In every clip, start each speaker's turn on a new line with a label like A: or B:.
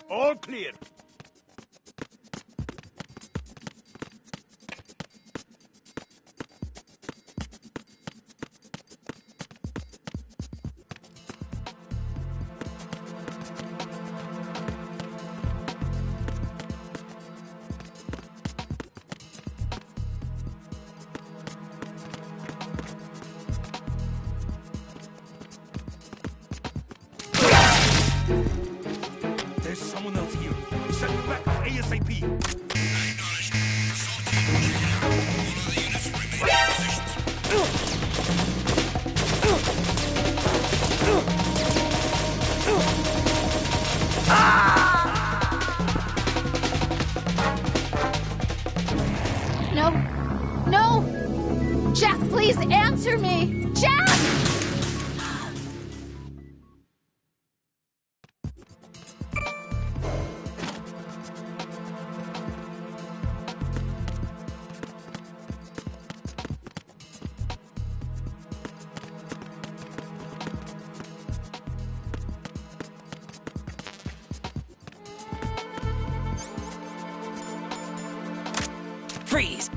A: All clear. There's someone else here. Send backup ASAP.
B: Acknowledged. Assault team here. All other units remain in positions.
C: No. No! Jack, please answer me! Jack!
D: Freeze!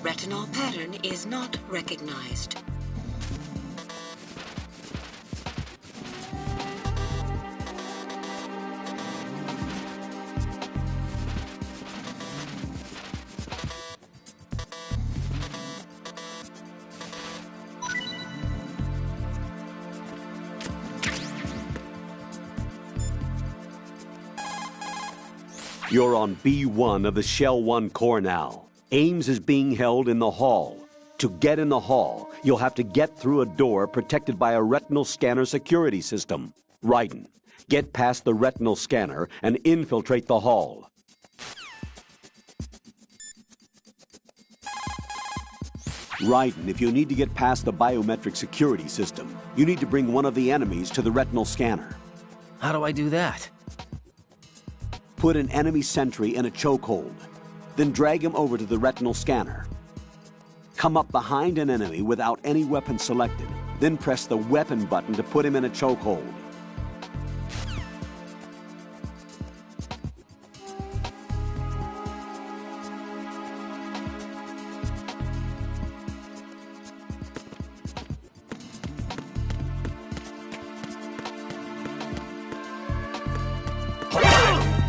E: Retinol pattern is not recognized.
F: You're on B1 of the Shell 1 core now. Ames is being held in the hall. To get in the hall, you'll have to get through a door protected by a retinal scanner security system. Raiden, get past the retinal scanner and infiltrate the hall. Raiden, if you need to get past the biometric security system, you need to bring one of the enemies to the retinal scanner.
D: How do I do that?
F: Put an enemy sentry in a chokehold. Then drag him over to the retinal scanner. Come up behind an enemy without any weapon selected. Then press the weapon button to put him in a chokehold.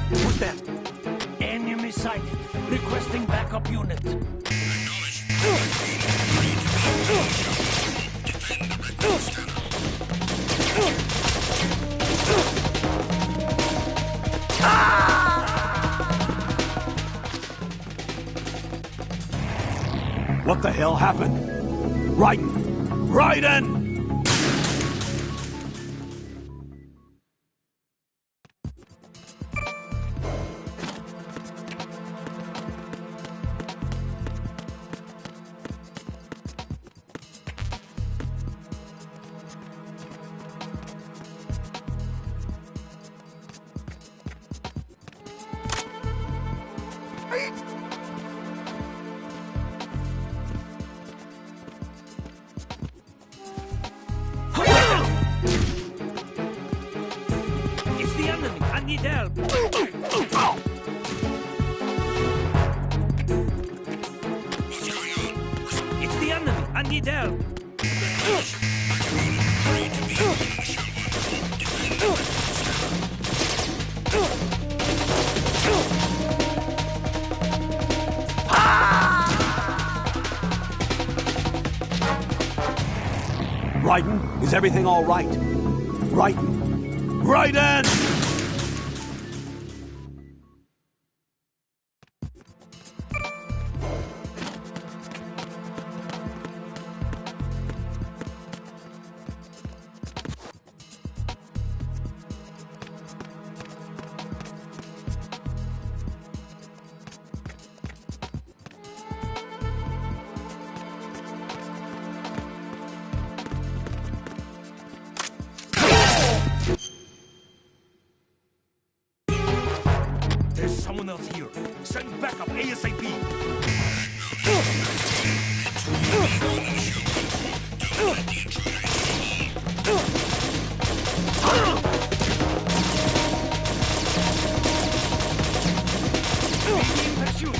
A: Who's that? Enemy sighted. Requesting backup unit.
B: Acknowledged. Ready to be defend the retinal scanner.
F: What the hell happened? Raiden! Raiden!
A: me down.
F: Raiden, is everything all right? Raiden! Raiden!
A: There's someone else here. Send backup ASAP. Medium pursuit.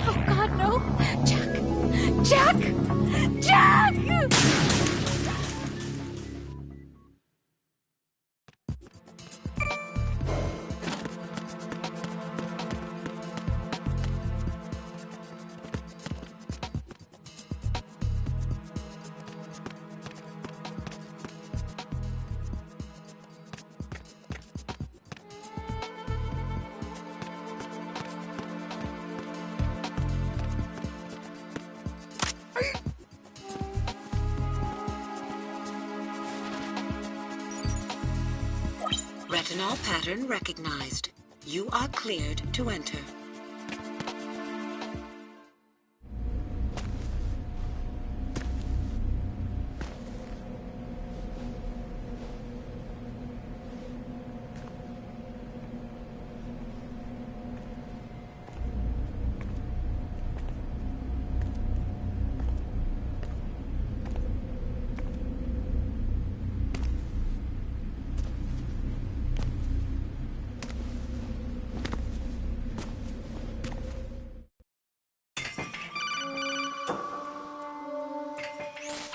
C: Oh, God, no. Jack! Jack! Jack!
E: Retinol pattern recognized. You are cleared to enter.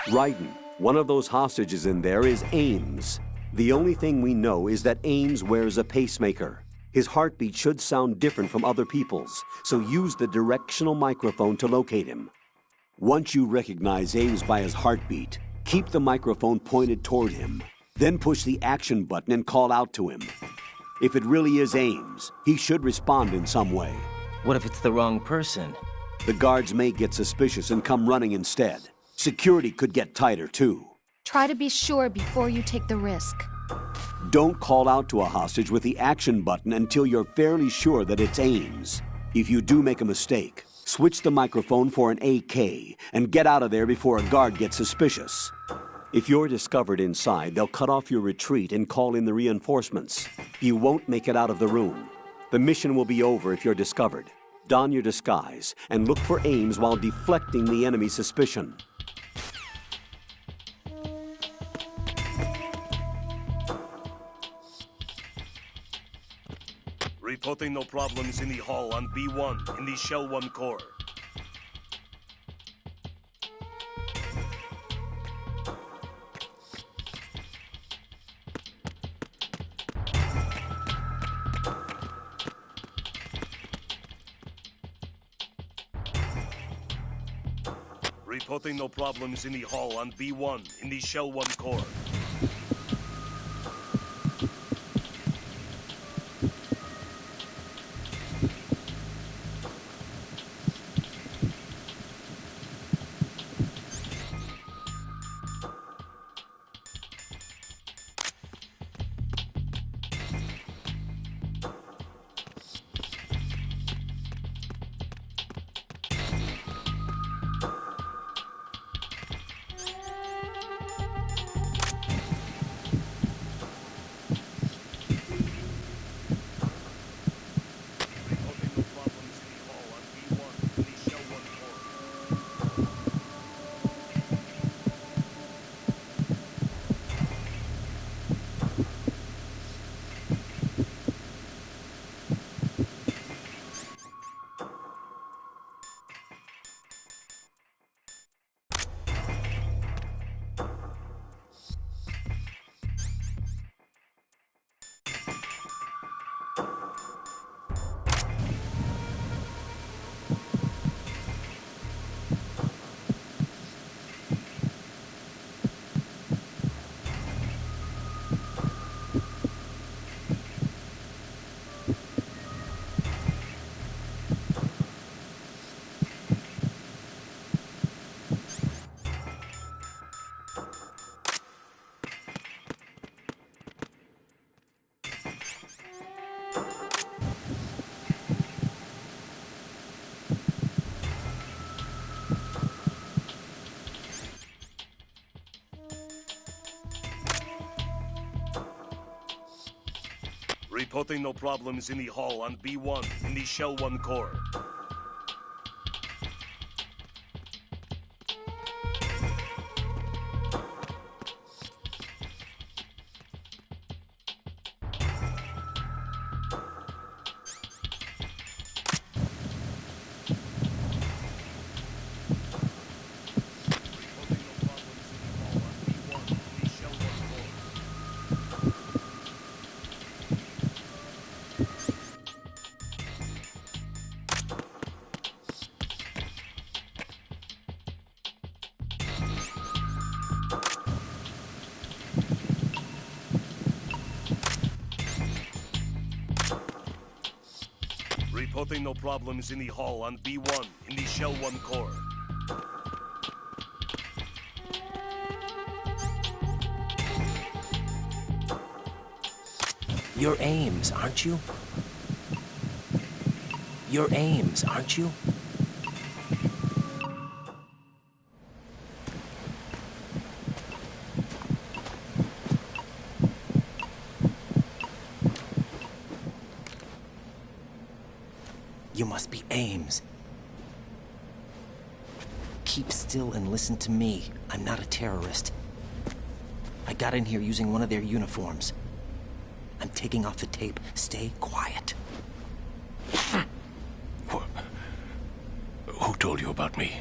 F: Raiden, one of those hostages in there is Ames. The only thing we know is that Ames wears a pacemaker. His heartbeat should sound different from other people's, so use the directional microphone to locate him. Once you recognize Ames by his heartbeat, keep the microphone pointed toward him. Then push the action button and call out to him. If it really is Ames, he should respond in some way.
D: What if it's the wrong person?
F: The guards may get suspicious and come running instead. Security could get tighter, too.
C: Try to be sure before you take the risk.
F: Don't call out to a hostage with the action button until you're fairly sure that it's Ames. If you do make a mistake, switch the microphone for an AK and get out of there before a guard gets suspicious. If you're discovered inside, they'll cut off your retreat and call in the reinforcements. You won't make it out of the room. The mission will be over if you're discovered. Don your disguise and look for Ames while deflecting the enemy's suspicion.
A: Reporting no problems in the hall on B1 in the Shell 1 core. Reporting no problems in the hall on B1 in the Shell 1 core. Reporting no problems in the hall on B1 in the Shell 1 core. Reporting no problems in the hall on B1 in the Shell 1 core.
D: You're Ames, aren't you? You're Ames, aren't you? You must be Ames. Keep still and listen to me. I'm not a terrorist. I got in here using one of their uniforms. I'm taking off the tape. Stay quiet.
G: Who told you about me?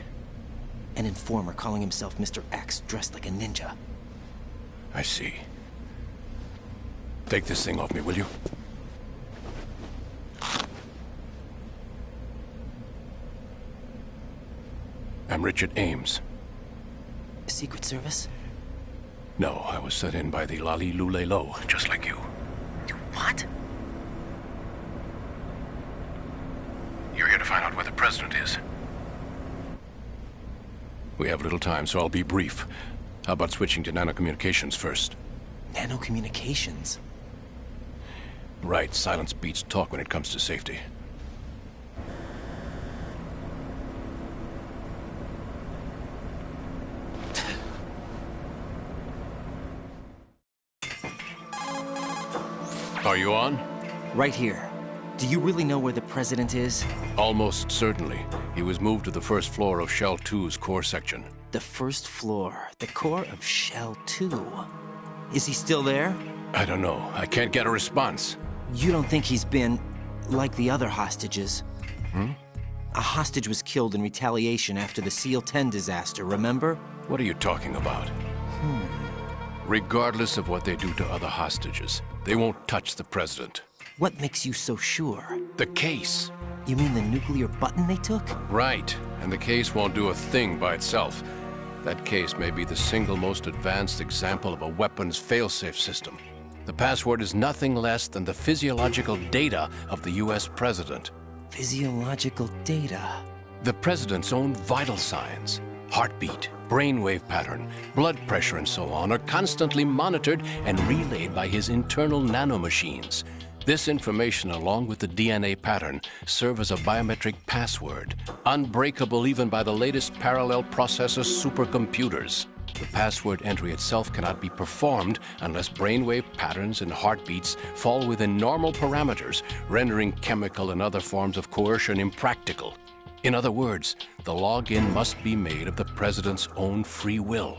D: An informer calling himself Mr. X, dressed like a ninja.
G: I see. Take this thing off me, will you? I'm Richard Ames.
D: Secret Service?
G: No, I was sent in by the Lali Lule Lo, just like you.
D: What?
G: You're here to find out where the president is. We have little time, so I'll be brief. How about switching to nanocommunications first?
D: Nanocommunications?
G: Right, silence beats talk when it comes to safety. Are you on?
D: Right here. Do you really know where the president is?
G: Almost certainly. He was moved to the first floor of Shell 2's core section.
D: The first floor. The core of Shell 2. Is he still there?
G: I don't know. I can't get a response.
D: You don't think he's been like the other hostages? A hostage was killed in retaliation after the SEAL 10 disaster, remember?
G: What are you talking about? Regardless of what they do to other hostages, they won't touch the president.
D: What makes you so sure?
G: The case.
D: You mean the nuclear button they took?
G: Right. And the case won't do a thing by itself. That case may be the single most advanced example of a weapons failsafe system. The password is nothing less than the physiological data of the US president.
D: Physiological data?
G: The president's own vital signs, heartbeat, brainwave pattern, blood pressure, and so on, are constantly monitored and relayed by his internal nanomachines. This information, along with the DNA pattern, serve as a biometric password, unbreakable even by the latest parallel processor supercomputers. The password entry itself cannot be performed unless brainwave patterns and heartbeats fall within normal parameters, rendering chemical and other forms of coercion impractical. In other words, the login must be made of the president's own free will.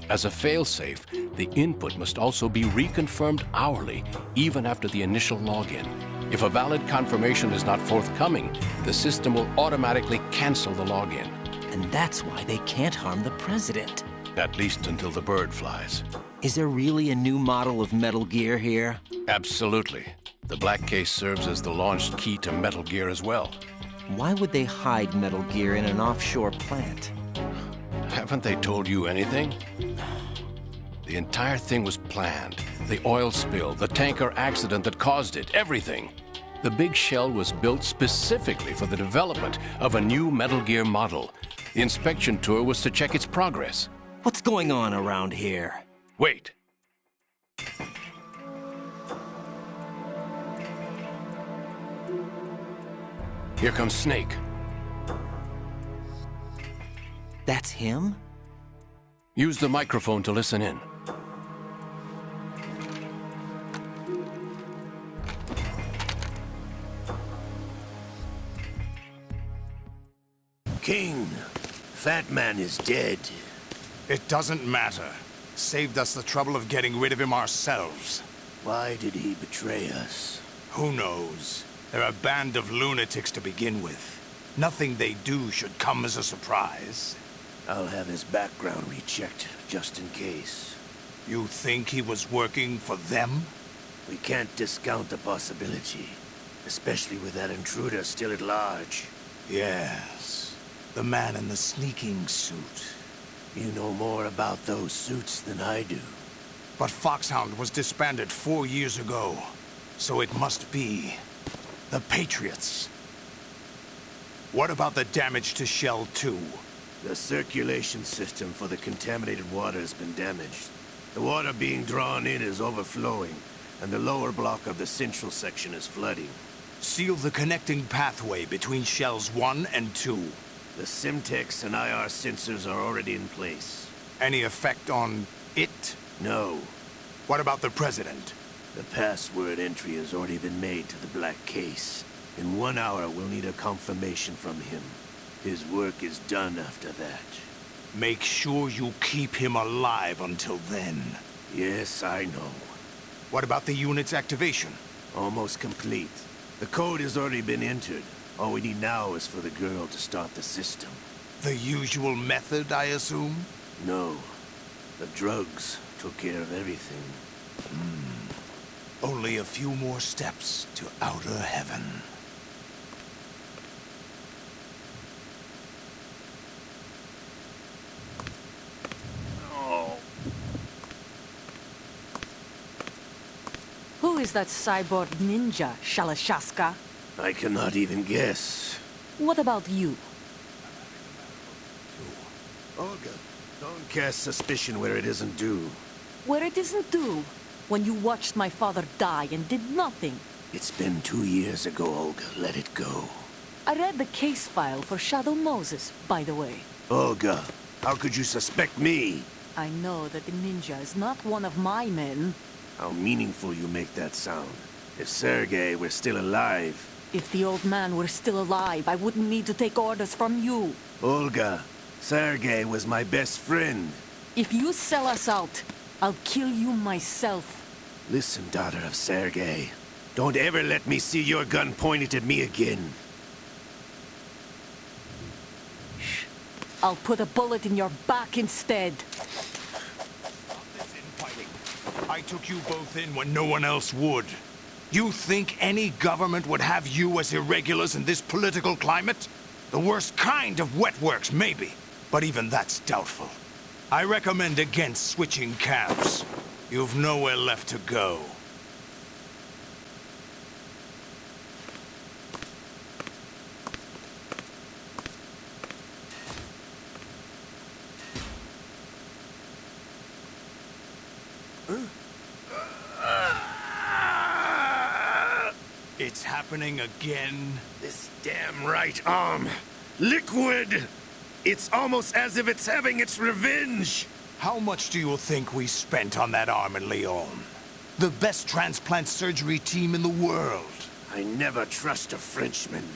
G: As a failsafe, the input must also be reconfirmed hourly, even after the initial login. If a valid confirmation is not forthcoming, the system will automatically cancel the login.
D: And that's why they can't harm the president.
G: At least until the bird flies.
D: Is there really a new model of Metal Gear here?
G: Absolutely. The black case serves as the launch key to Metal Gear as well.
D: Why would they hide Metal Gear in an offshore plant?
G: Haven't they told you anything? The entire thing was planned. The oil spill, the tanker accident that caused it, everything. The big shell was built specifically for the development of a new Metal Gear model. The inspection tour was to check its progress.
D: What's going on around here?
G: Wait. Here comes Snake.
D: That's him?
G: Use the microphone to listen in.
H: King, Fat Man is dead.
I: It doesn't matter. Saved us the trouble of getting rid of him ourselves.
H: Why did he betray us?
I: Who knows? They're a band of lunatics to begin with. Nothing they do should come as a surprise.
H: I'll have his background rechecked, just in case.
I: You think he was working for them?
H: We can't discount the possibility. Especially with that intruder still at large.
I: Yes. The man in the sneaking suit.
H: You know more about those suits than I do.
I: But Foxhound was disbanded 4 years ago. So it must be the Patriots. What about the damage to Shell 2?
H: The circulation system for the contaminated water has been damaged. The water being drawn in is overflowing, and the lower block of the central section is flooding.
I: Seal the connecting pathway between Shells 1 and 2.
H: The Simtex and IR sensors are already in place.
I: Any effect on it?
H: No.
I: What about the President?
H: The password entry has already been made to the Black Case. In 1 hour, we'll need a confirmation from him. His work is done after that.
I: Make sure you keep him alive until then.
H: Yes, I know.
I: What about the unit's activation?
H: Almost complete. The code has already been entered. All we need now is for the girl to start the system.
I: The usual method, I assume?
H: No. The drugs took care of everything.
I: Only a few more steps to outer heaven.
J: Who is that cyborg ninja, Shalashaska?
H: I cannot even guess.
J: What about you?
H: Olga, don't cast suspicion where it isn't due.
J: Where it isn't due? When you watched my father die and did nothing.
H: It's been 2 years ago, Olga. Let it go.
J: I read the case file for Shadow Moses, by the way.
H: Olga, how could you suspect me?
J: I know that the ninja is not one of my men.
H: How meaningful you make that sound. If Sergei were still alive...
J: If the old man were still alive, I wouldn't need to take orders from you.
H: Olga, Sergei was my best friend.
J: If you sell us out, I'll kill you myself.
H: Listen, daughter of Sergei. Don't ever let me see your gun pointed at me again.
J: Shh. I'll put a bullet in your back instead.
I: I took you both in when no one else would. You think any government would have you as irregulars in this political climate? The worst kind of wet works, maybe. But even that's doubtful. I recommend against switching camps. You've nowhere left to go. It's happening again.
H: This damn right arm. Liquid! It's almost as if it's having its revenge!
I: How much do you think we spent on that arm in Lyon? The best transplant surgery team in the world.
H: I never trust a Frenchman.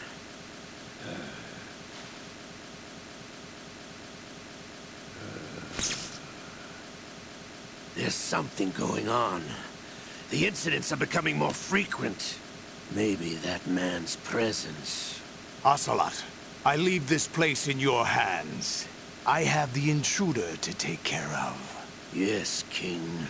H: There's something going on. The incidents are becoming more frequent. Maybe that man's presence.
I: Ocelot, I leave this place in your hands. I have the intruder to take care of.
H: Yes, King.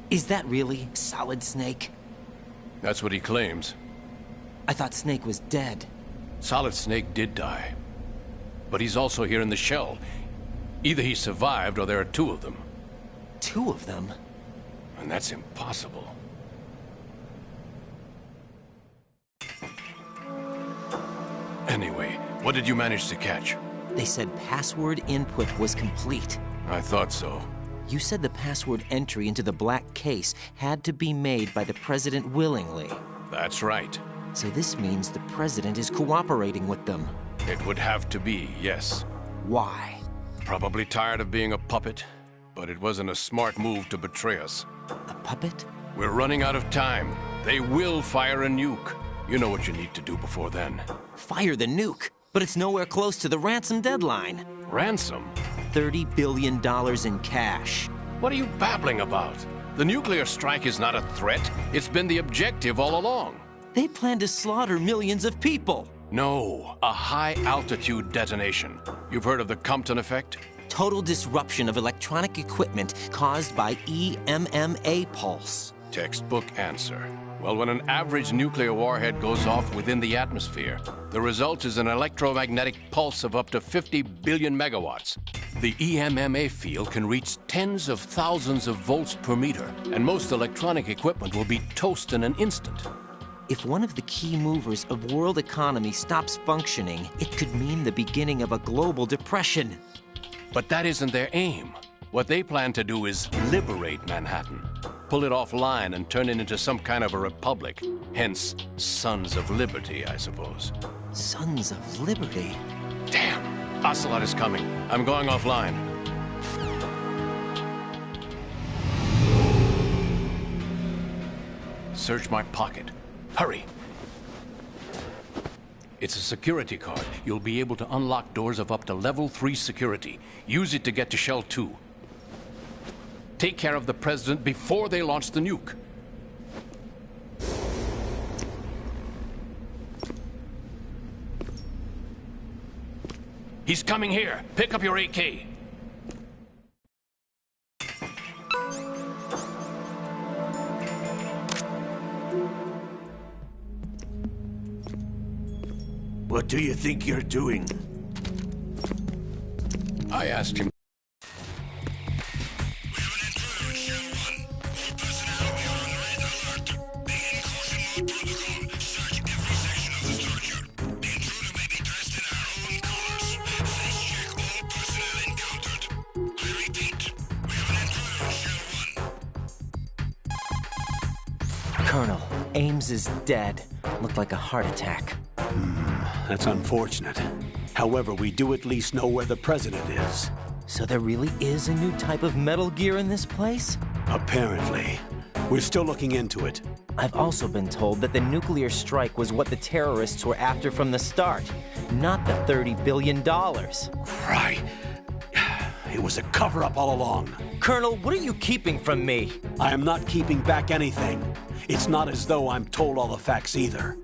D: Is that really Solid Snake?
G: That's what he claims.
D: I thought Snake was dead.
G: Solid Snake did die. But he's also here in the shell. Either he survived or there are 2 of them.
D: 2 of them?
G: And that's impossible. Anyway, what did you manage to catch?
D: They said password input was complete.
G: I thought so.
D: You said the password entry into the Black Case had to be made by the President willingly.
G: That's right.
D: So this means the President is cooperating with them.
G: It would have to be, yes.
D: Why?
G: Probably tired of being a puppet, but it wasn't a smart move to betray us.
D: A puppet?
G: We're running out of time. They will fire a nuke. You know what you need to do before then.
D: Fire the nuke, but it's nowhere close to the ransom deadline.
G: Ransom?
D: $30 billion in cash.
G: What are you babbling about? The nuclear strike is not a threat. It's been the objective all along.
D: They plan to slaughter millions of people.
G: No, a high-altitude detonation. You've heard of the Compton effect?
D: Total disruption of electronic equipment caused by EMMA pulse.
G: Textbook answer. Well, when an average nuclear warhead goes off within the atmosphere, the result is an electromagnetic pulse of up to 50 billion megawatts. The EMMA field can reach tens of thousands of volts per meter, and most electronic equipment will be toast in an instant.
D: If one of the key movers of world economy stops functioning, it could mean the beginning of a global depression.
G: But that isn't their aim. What they plan to do is liberate Manhattan. Pull it offline and turn it into some kind of a republic. Hence, Sons of Liberty, I suppose.
D: Sons of Liberty?
G: Damn! Ocelot is coming. I'm going offline. Search my pocket. Hurry! It's a security card. You'll be able to unlock doors of up to level 3 security. Use it to get to Shell 2. Take care of the President before they launch the nuke. He's coming here. Pick up your AK.
H: What do you think you're doing?
G: I asked him.
B: We have an intruder in Shell 1. All personnel, we are on red alert. Begin caution mode protocol. Search every section of the structure. The intruder may be dressed in our own colors. Please check all personnel encountered. I repeat, we have an intruder in Shell 1.
D: Colonel, Ames is dead. Looked like a heart attack.
F: That's unfortunate. However, we do at least know where the President is.
D: So there really is a new type of Metal Gear in this place?
F: Apparently. We're still looking into it.
D: I've also been told that the nuclear strike was what the terrorists were after from the start, not the $30 billion.
F: Right. It was a cover-up all along.
D: Colonel, what are you keeping from me?
F: I am not keeping back anything. It's not as though I'm told all the facts either.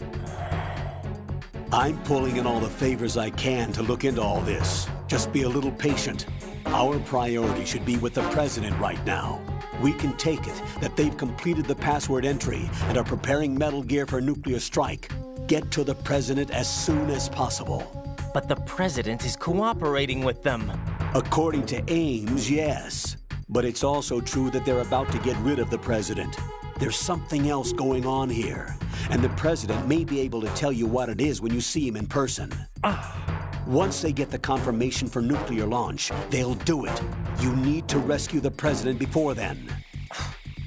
F: I'm pulling in all the favors I can to look into all this. Just be a little patient. Our priority should be with the President right now. We can take it that they've completed the password entry and are preparing Metal Gear for nuclear strike. Get to the President as soon as possible.
D: But the President is cooperating with them.
F: According to Ames, yes. But it's also true that they're about to get rid of the President. There's something else going on here, and the President may be able to tell you what it is when you see him in person. Once they get the confirmation for nuclear launch, they'll do it. You need to rescue the President before then.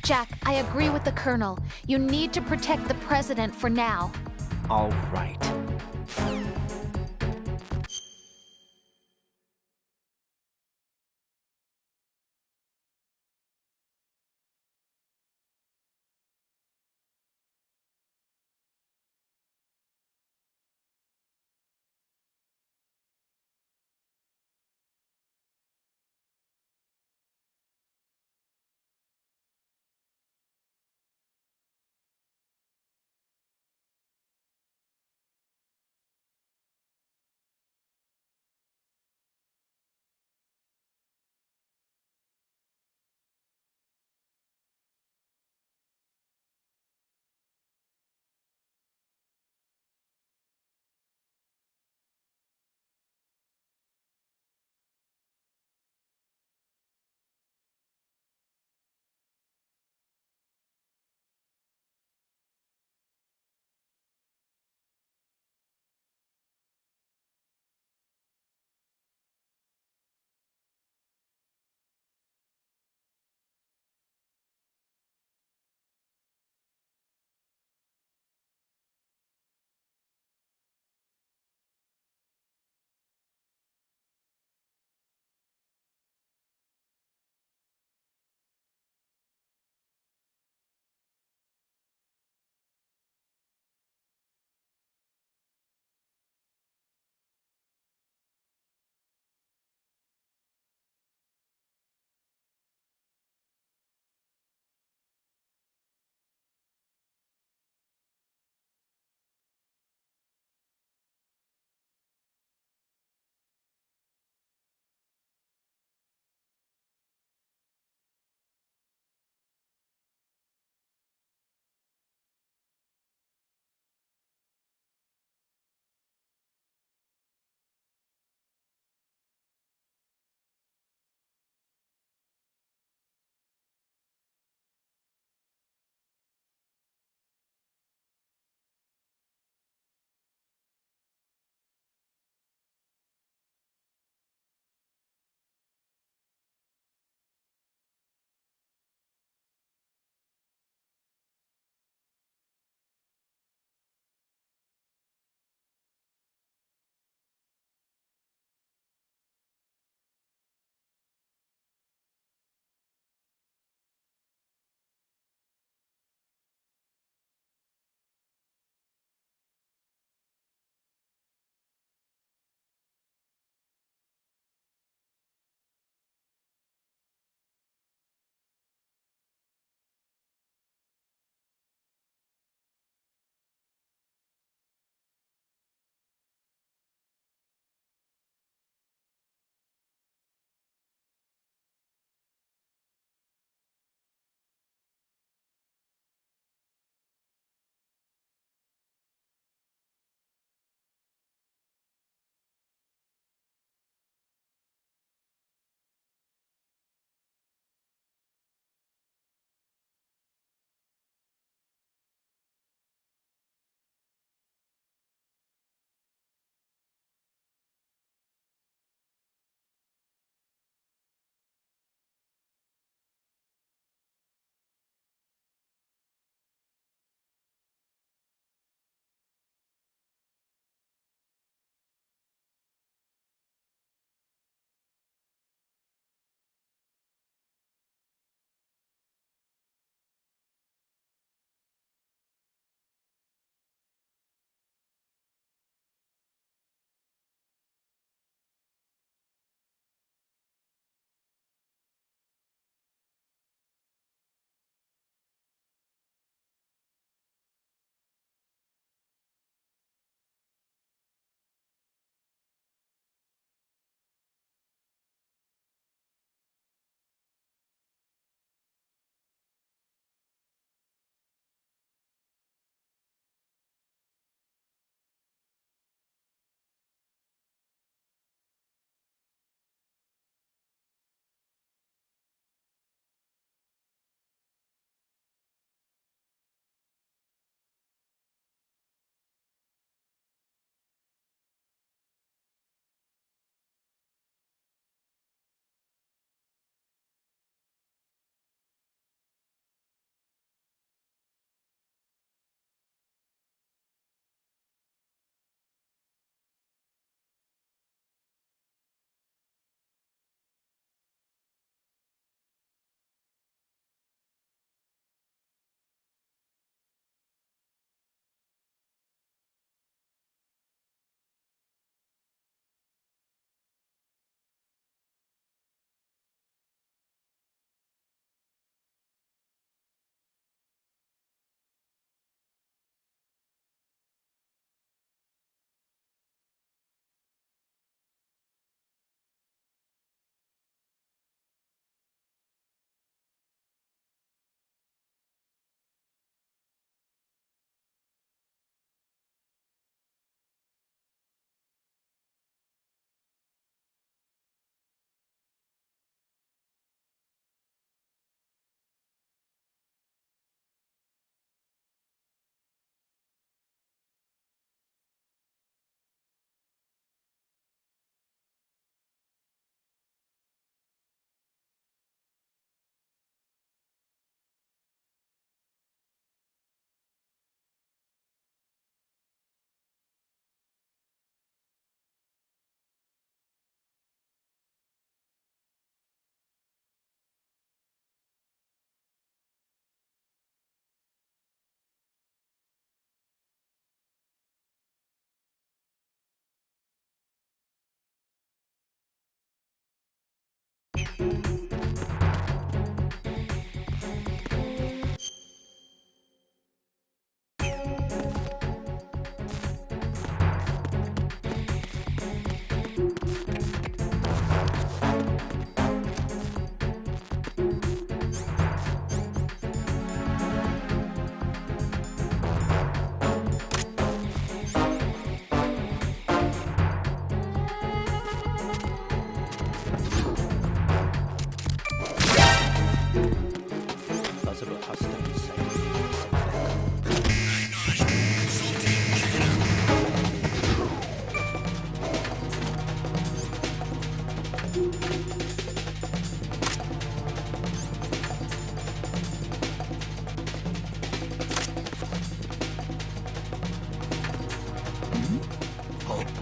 C: Jack, I agree with the Colonel. You need to protect the President for now.
D: All right.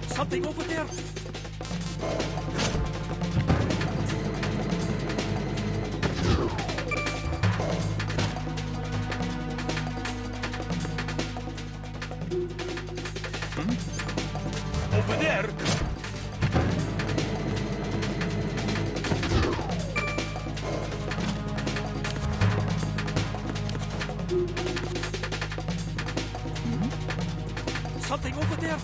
K: Something over there! Over there! Something over there!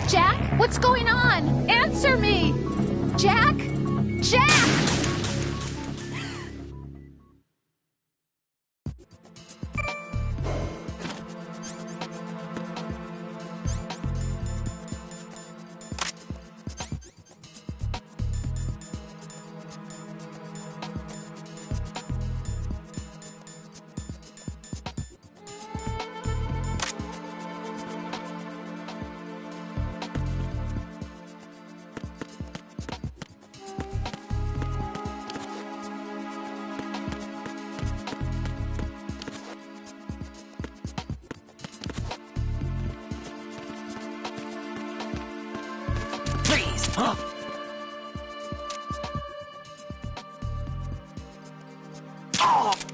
C: Jack, what's going on? Answer me! Jack? Jack!
D: Huh? Oh!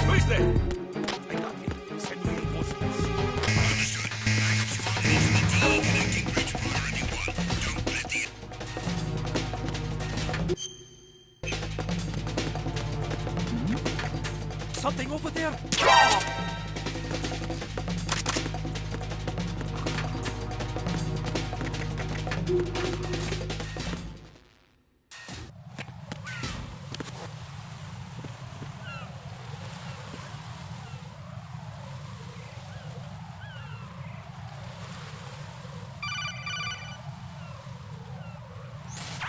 A: Who's there? I got him. Send me reinforcements.
B: Understood. Backup squad heading for the D connecting Bridgewater and B1. Don't let the...
K: Something over there?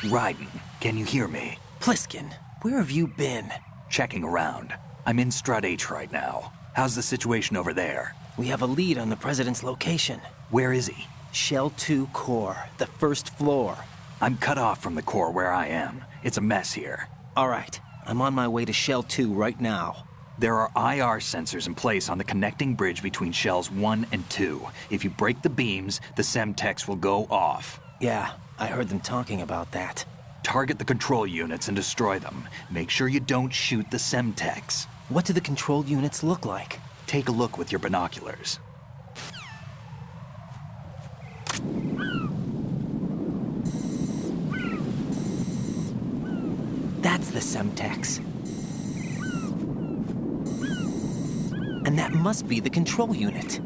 L: Raiden, can you hear me?
D: Pliskin, where have you been?
L: Checking around. I'm in Strut H right now. How's the situation over there?
D: We have a lead on the President's location.
L: Where is he?
D: Shell 2 core, the first floor.
L: I'm cut off from the core where I am. It's a mess here.
D: All right, I'm on my way to Shell 2 right now.
L: There are IR sensors in place on the connecting bridge between Shells 1 and 2. If you break the beams, the Semtex will go off.
D: Yeah, I heard them talking about that.
L: Target the control units and destroy them. Make sure you don't shoot the Semtex.
D: What do the control units look like?
L: Take a look with your binoculars.
D: That's the Semtex. And that must be the control unit.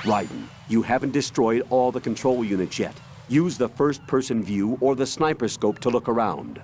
F: Raiden, you haven't destroyed all the control units yet. Use the first-person view or the sniper scope to look around.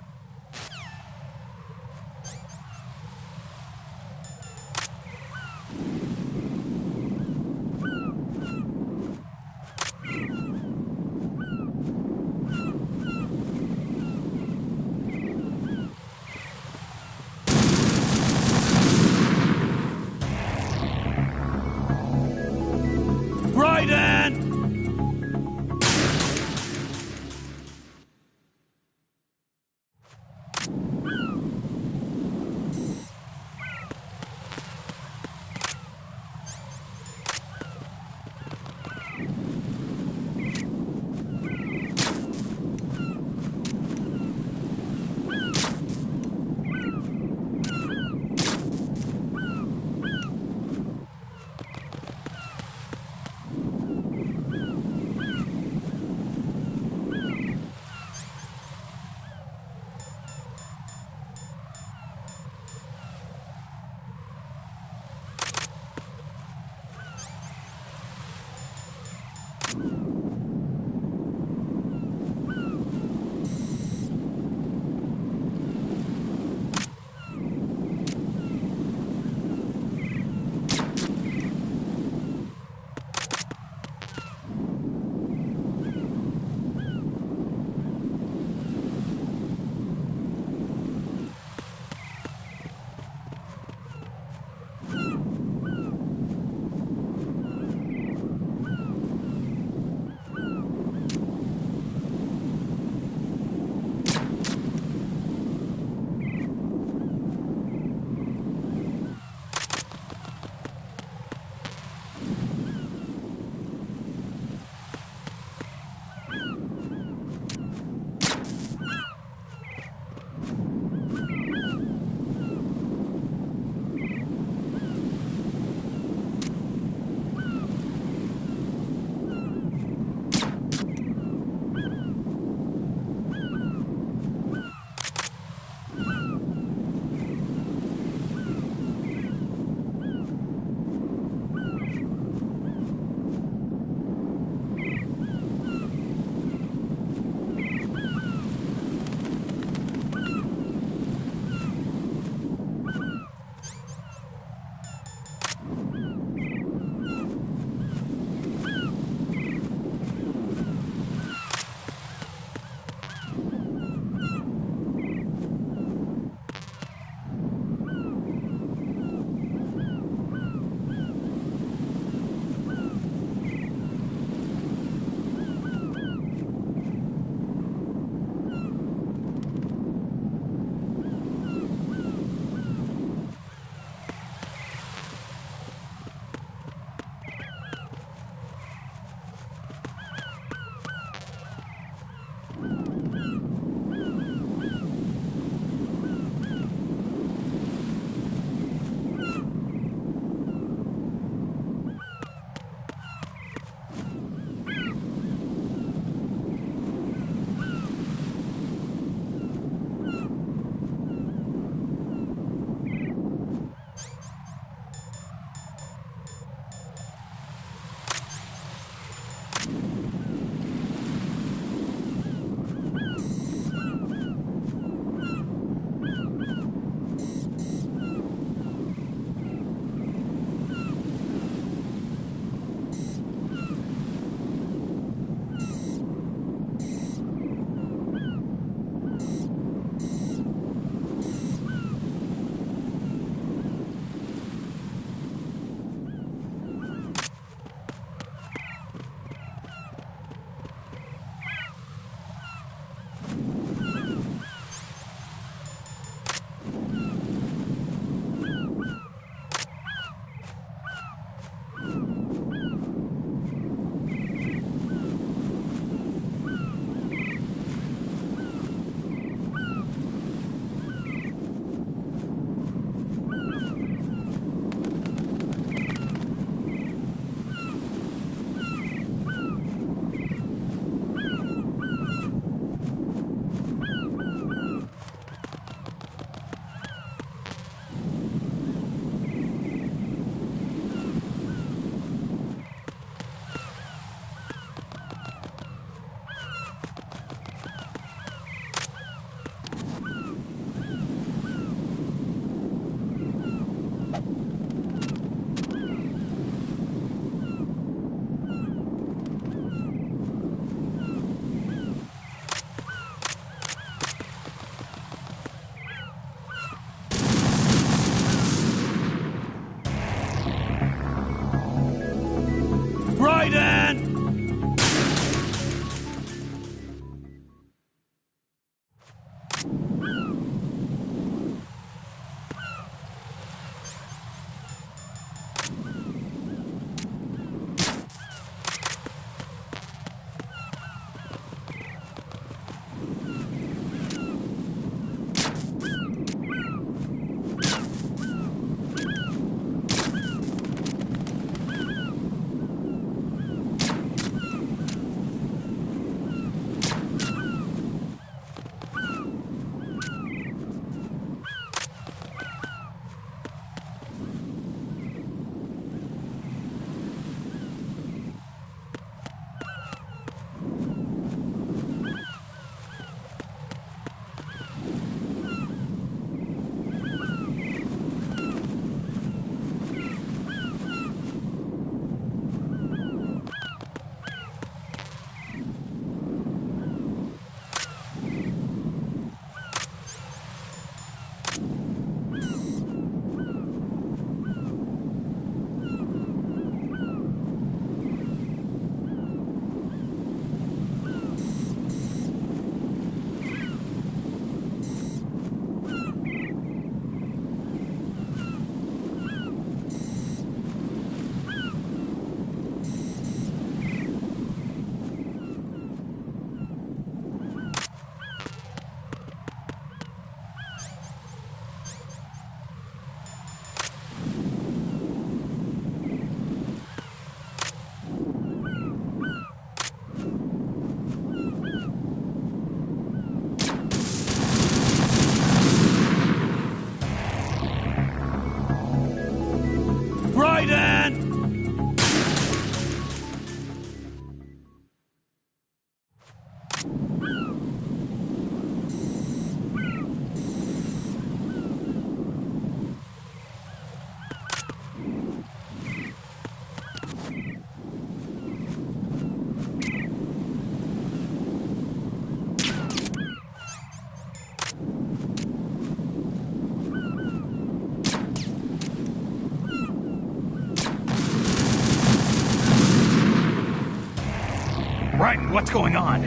L: What's going on?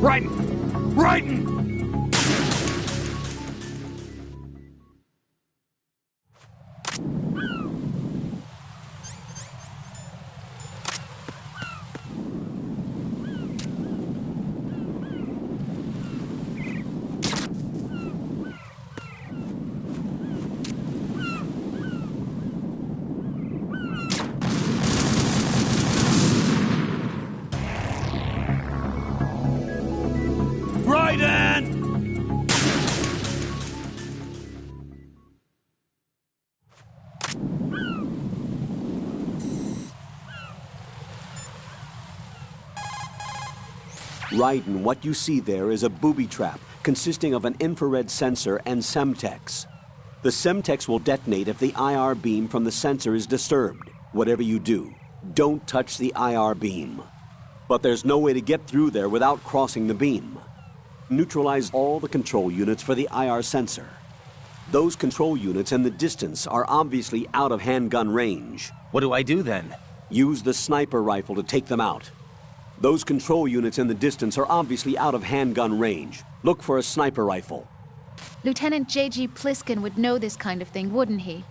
L: Raiden! Raiden!
F: Raiden, what you see there is a booby trap consisting of an infrared sensor and Semtex. The Semtex will detonate if the IR beam from the sensor is disturbed. Whatever you do, don't touch the IR beam. But there's no way to get through there without crossing the beam. Neutralize all the control units for the IR sensor. Those control units in the distance are obviously out of handgun range.
D: What do I do then?
F: Use the sniper rifle to take them out. Those control units in the distance are obviously out of handgun range. Look for a sniper rifle.
C: Lieutenant J.G. Pliskin would know this kind of thing, wouldn't he?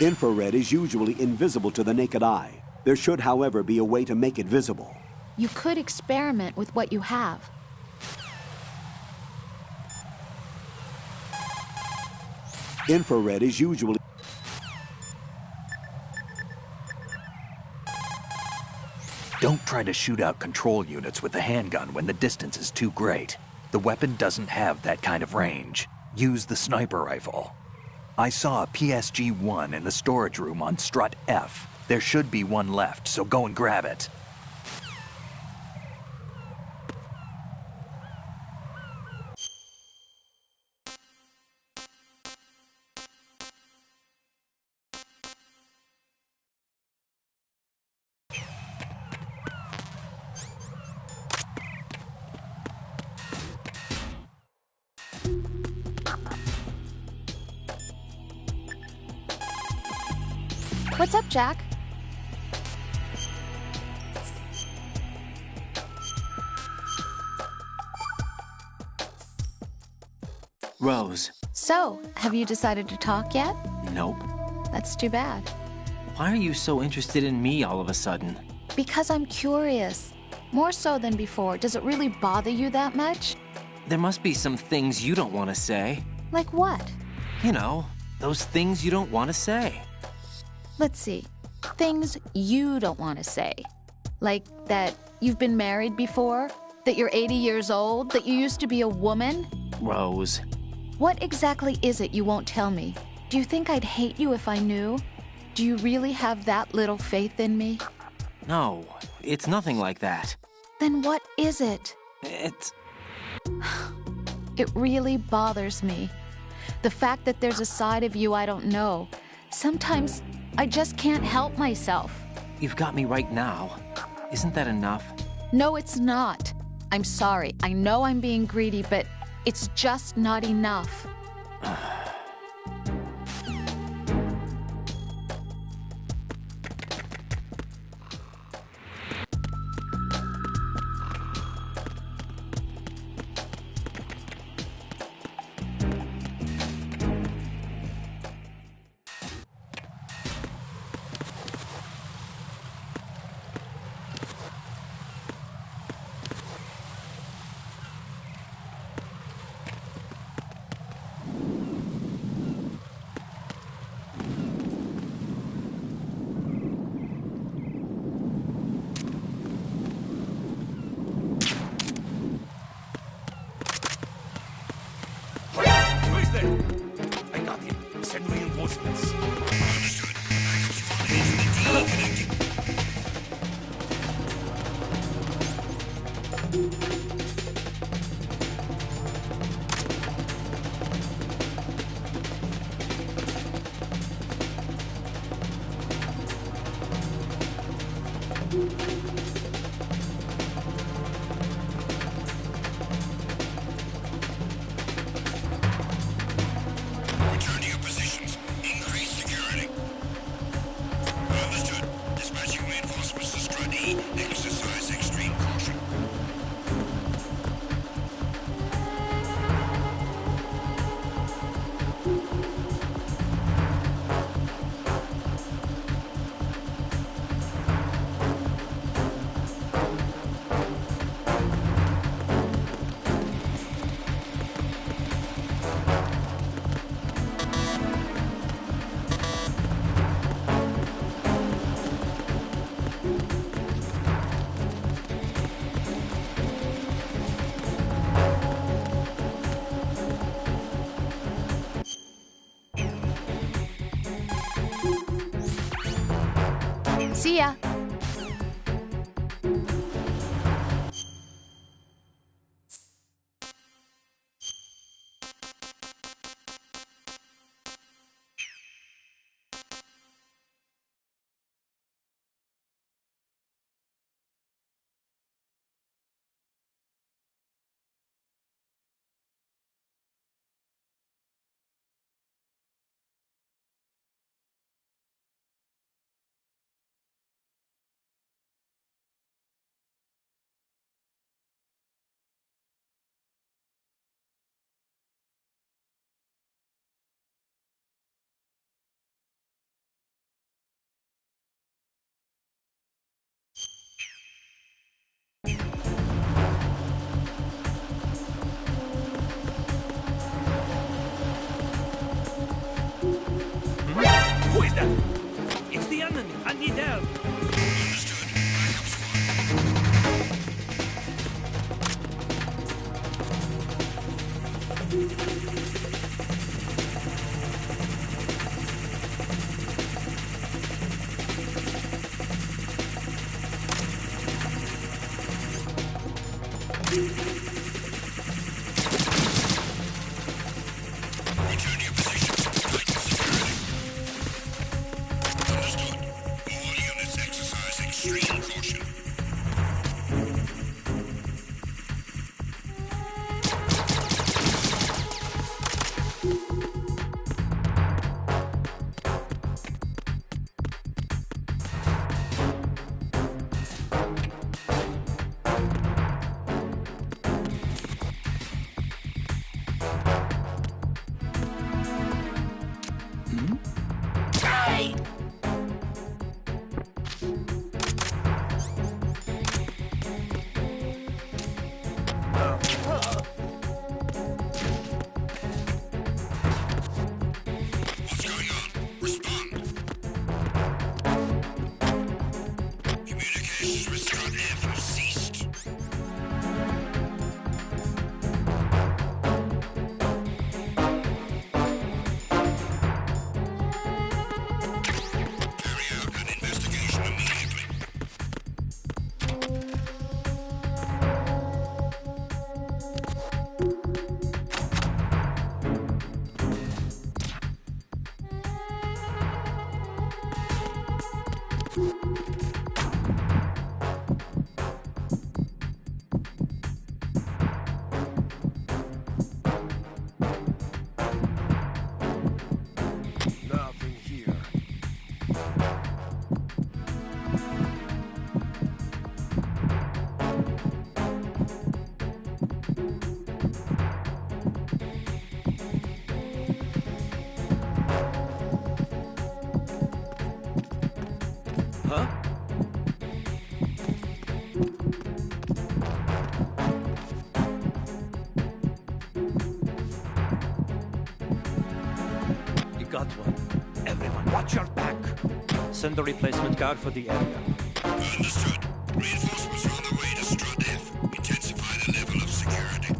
F: Infrared is usually invisible to the naked eye. There should, however, be a way to make it visible.
C: You could experiment with what you have.
F: Infrared is usually...
L: Don't try to shoot out control units with the handgun when the distance is too great. The weapon doesn't have that kind of range. Use the sniper rifle. I saw a PSG-1 in the storage room on strut F. There should be one left, so go and grab it.
C: What's up, Jack?
D: Rose.
C: So, have you decided to talk yet?
D: Nope.
C: That's too bad.
D: Why are you so interested in me all of a sudden?
C: Because I'm curious. More so than before. Does it really bother you that much?
D: There must be some things you don't want to say.
C: Like what?
D: You know, those things you don't want to say.
C: Let's see. Things you don't want to say. Like that you've been married before? That you're 80 years old? That you used to be a woman?
D: Rose.
C: What exactly is it you won't tell me? Do you think I'd hate you if I knew? Do you really have that little faith in me?
D: No, it's nothing like that.
C: Then what is it?
D: It's...
C: It really bothers me. The fact that there's a side of you I don't know. Sometimes I just can't help myself.
D: You've got me right now. Isn't that enough?
C: No, it's not. I'm sorry. I know I'm being greedy, but it's just not enough.
A: I got him. Send reinforcements.
B: Return to your positions. Increase security. On the Exercise extreme caution.
C: See ya.
K: Who is that? It's the enemy. I need help.
B: Understood. Backup squad. Return to your positions. Tighten security. Understood. All units exercise extreme caution. What's going on? Respond. Communications with Strut F have ceased. Carry out an investigation immediately.
H: Nothing here.
K: Huh? You got one. Everyone, watch your back. Send a replacement guard for the area.
B: Understood. Reinforcements are on the way to Strut F. Intensify the level of security.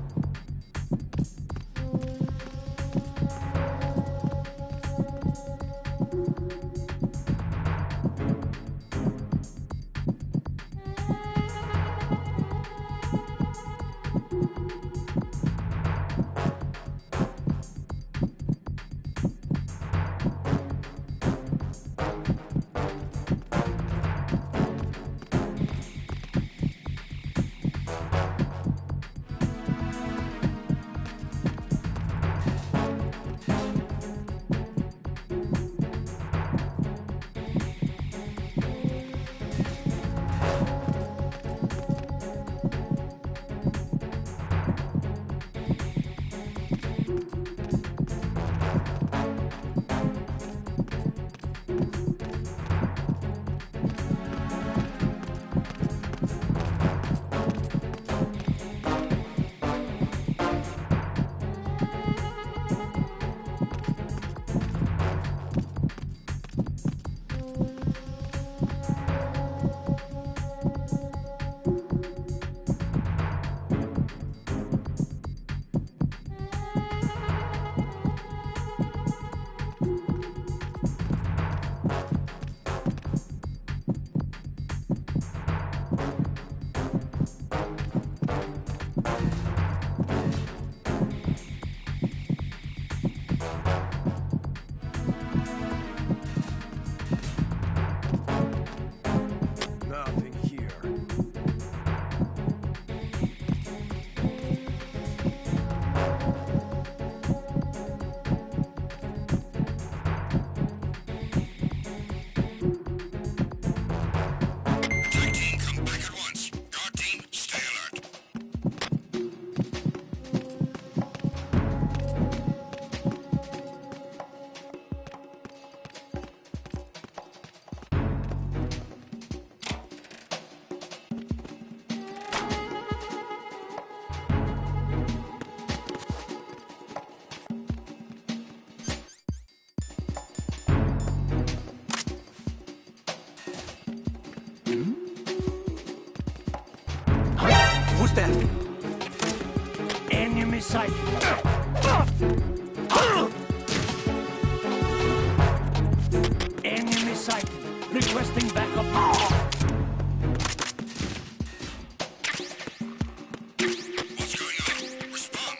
H: that?
A: Enemy sighted. Enemy sighted. Requesting backup.
B: What's going on? Respond.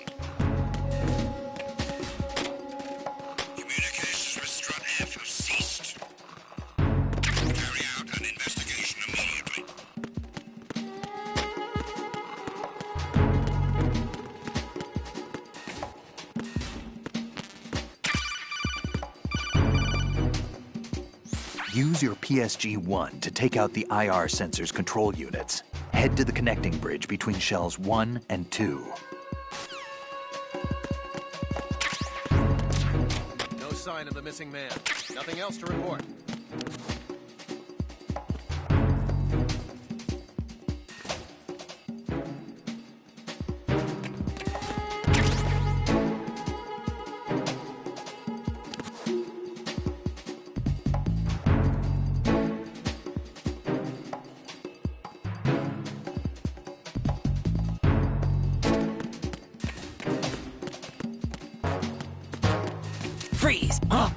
B: Communications with Strut F have ceased. Carry out an investigation immediately.
L: Use your PSG-1 to take out the IR sensor's control units. Head to the connecting bridge between shells 1 and 2.
M: No sign of the missing man. Nothing else to report.
E: Freeze! Huh?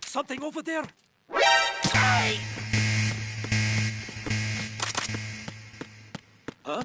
K: Something over there! Huh?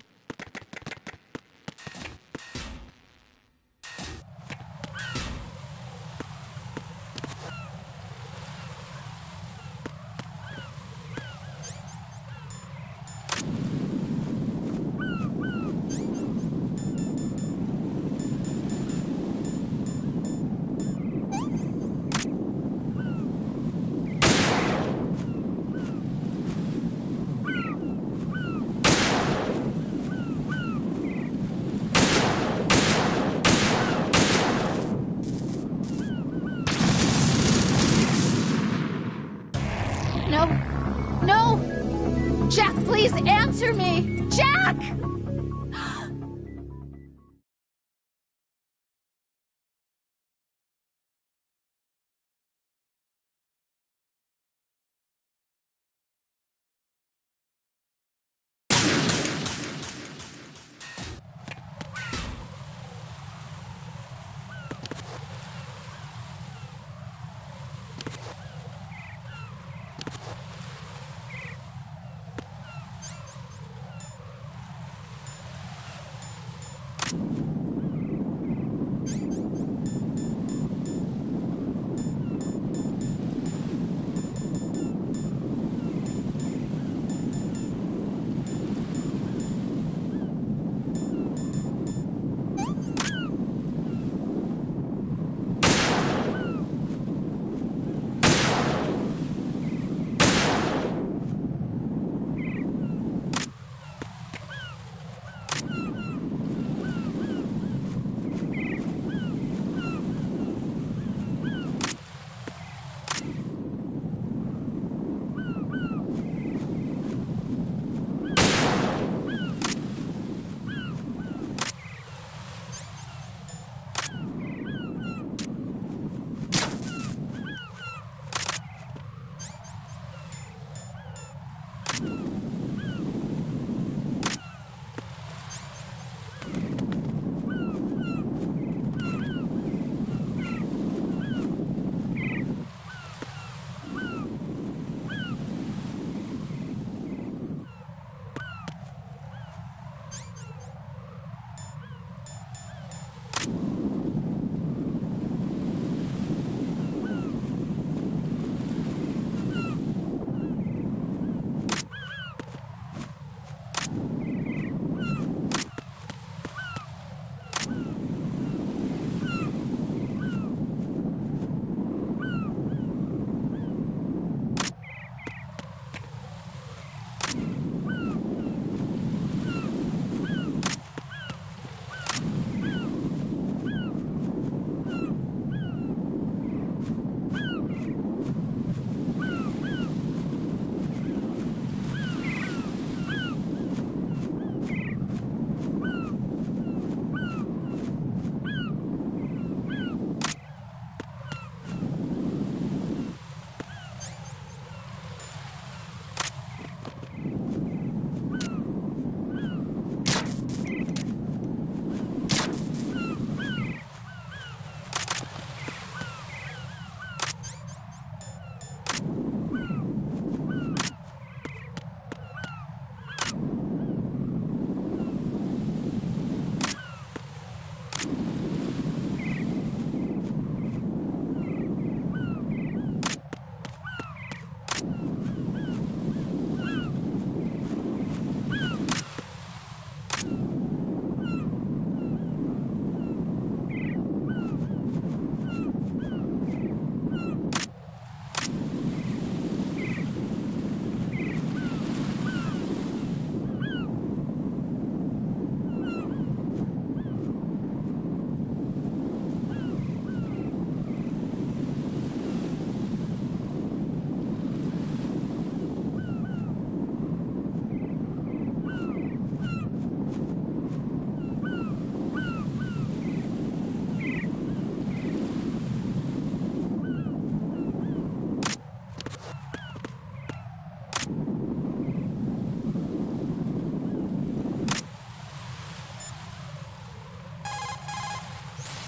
C: No. No! Jack, please answer me! Jack!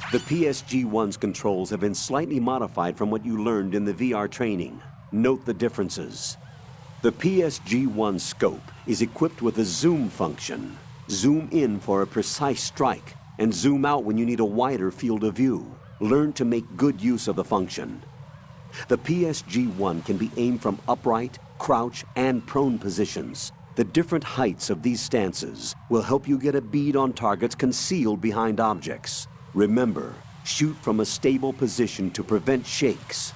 F: The PSG-1's controls have been slightly modified from what you learned in the VR training. Note the differences. The PSG-1 scope is equipped with a zoom function. Zoom in for a precise strike, and zoom out when you need a wider field of view. Learn to make good use of the function. The PSG-1 can be aimed from upright, crouch, and prone positions. The different heights of these stances will help you get a bead on targets concealed behind objects. Remember, shoot from a stable position to prevent shakes.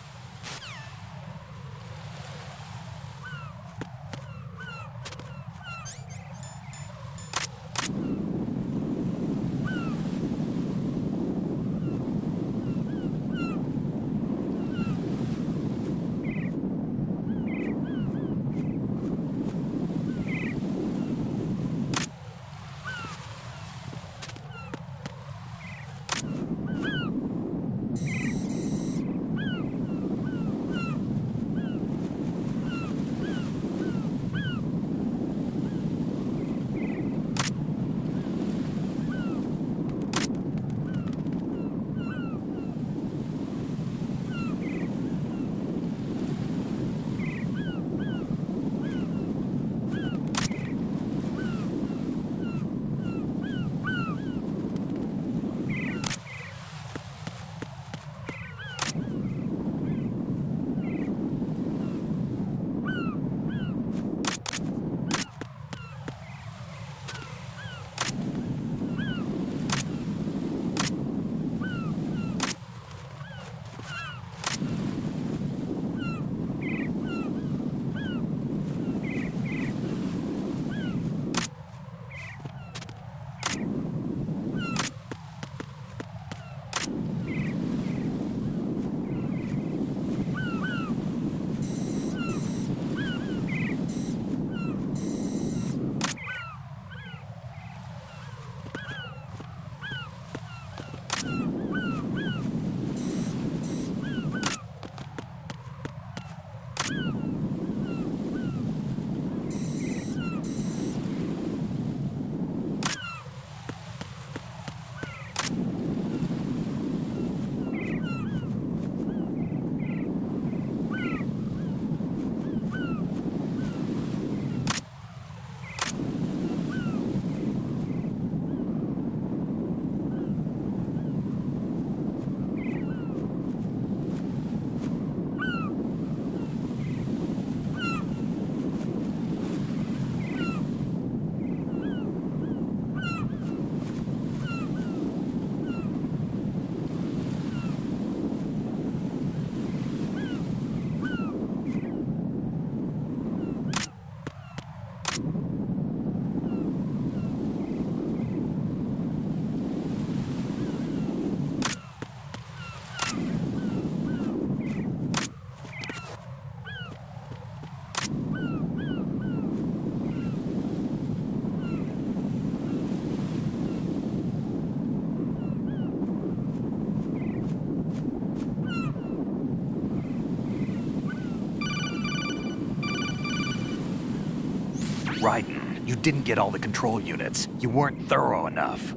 L: Raiden, you didn't get all the control units. You weren't thorough enough.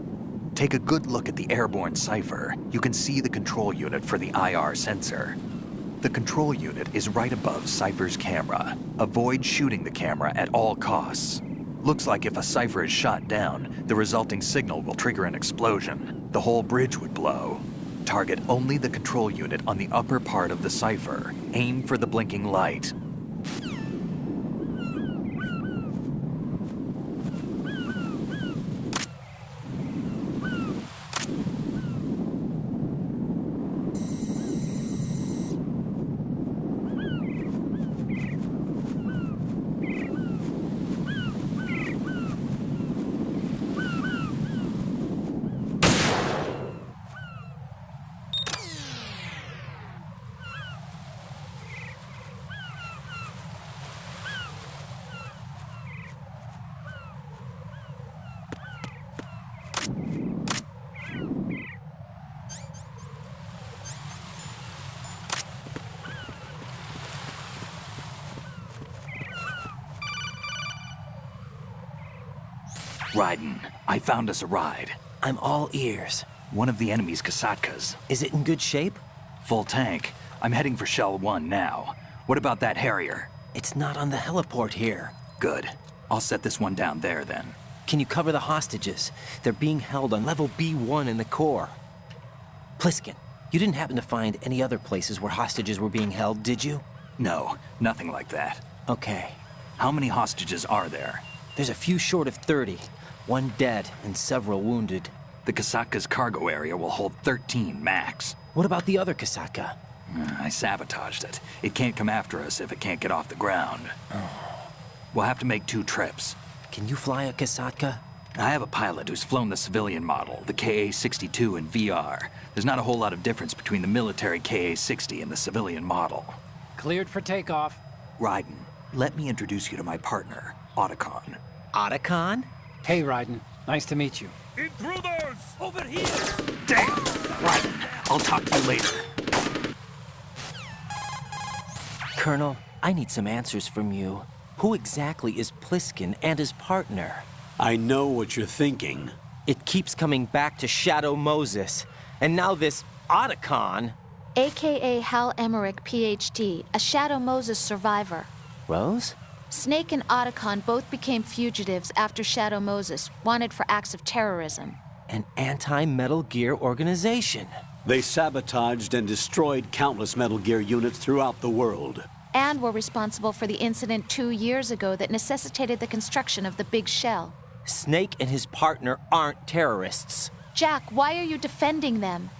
L: Take a good look at the airborne cipher. You can see the control unit for the IR sensor. The control unit is right above Cypher's camera. Avoid shooting the camera at all costs. Looks like if a Cypher is shot down, the resulting signal will trigger an explosion. The whole bridge would blow. Target only the control unit on the upper part of the Cypher. Aim for the blinking light. Raiden, I found us a ride.
D: I'm all ears.
L: One of the enemy's Kasatkas.
D: Is it in good shape?
L: Full tank. I'm heading for Shell 1 now. What about that Harrier?
D: It's not on the heliport here.
L: Good. I'll set this one down there then.
D: Can you cover the hostages? They're being held on level B1 in the core. Pliskin, you didn't happen to find any other places where hostages were being held, did you?
L: No, nothing like that.
D: Okay.
L: How many hostages are there?
D: There's a few short of 30. One dead and several wounded.
L: The Kasatka's cargo area will hold 13 max.
D: What about the other Kasatka?
L: I sabotaged it. It can't come after us if it can't get off the ground. We'll have to make 2 trips.
D: Can you fly a Kasatka?
L: I have a pilot who's flown the civilian model, the KA-62 in VR. There's not a whole lot of difference between the military KA-60 and the civilian model.
N: Cleared for takeoff.
L: Raiden, let me introduce you to my partner, Otacon.
D: Otacon?
N: Hey, Raiden. Nice to meet you.
A: Intruders!
D: Over here!
L: Damn! Raiden, I'll talk to you later.
D: Colonel, I need some answers from you. Who exactly is Pliskin and his partner?
F: I know what you're thinking.
D: It keeps coming back to Shadow Moses. And now this Otacon.
C: AKA Hal Emmerich, PhD, a Shadow Moses survivor.
D: Rose?
C: Snake and Otacon both became fugitives after Shadow Moses, wanted for acts of terrorism.
D: An anti-Metal Gear organization.
F: They sabotaged and destroyed countless Metal Gear units throughout the world.
C: And were responsible for the incident 2 years ago that necessitated the construction of the Big Shell.
D: Snake and his partner aren't terrorists.
C: Jack, why are you defending them?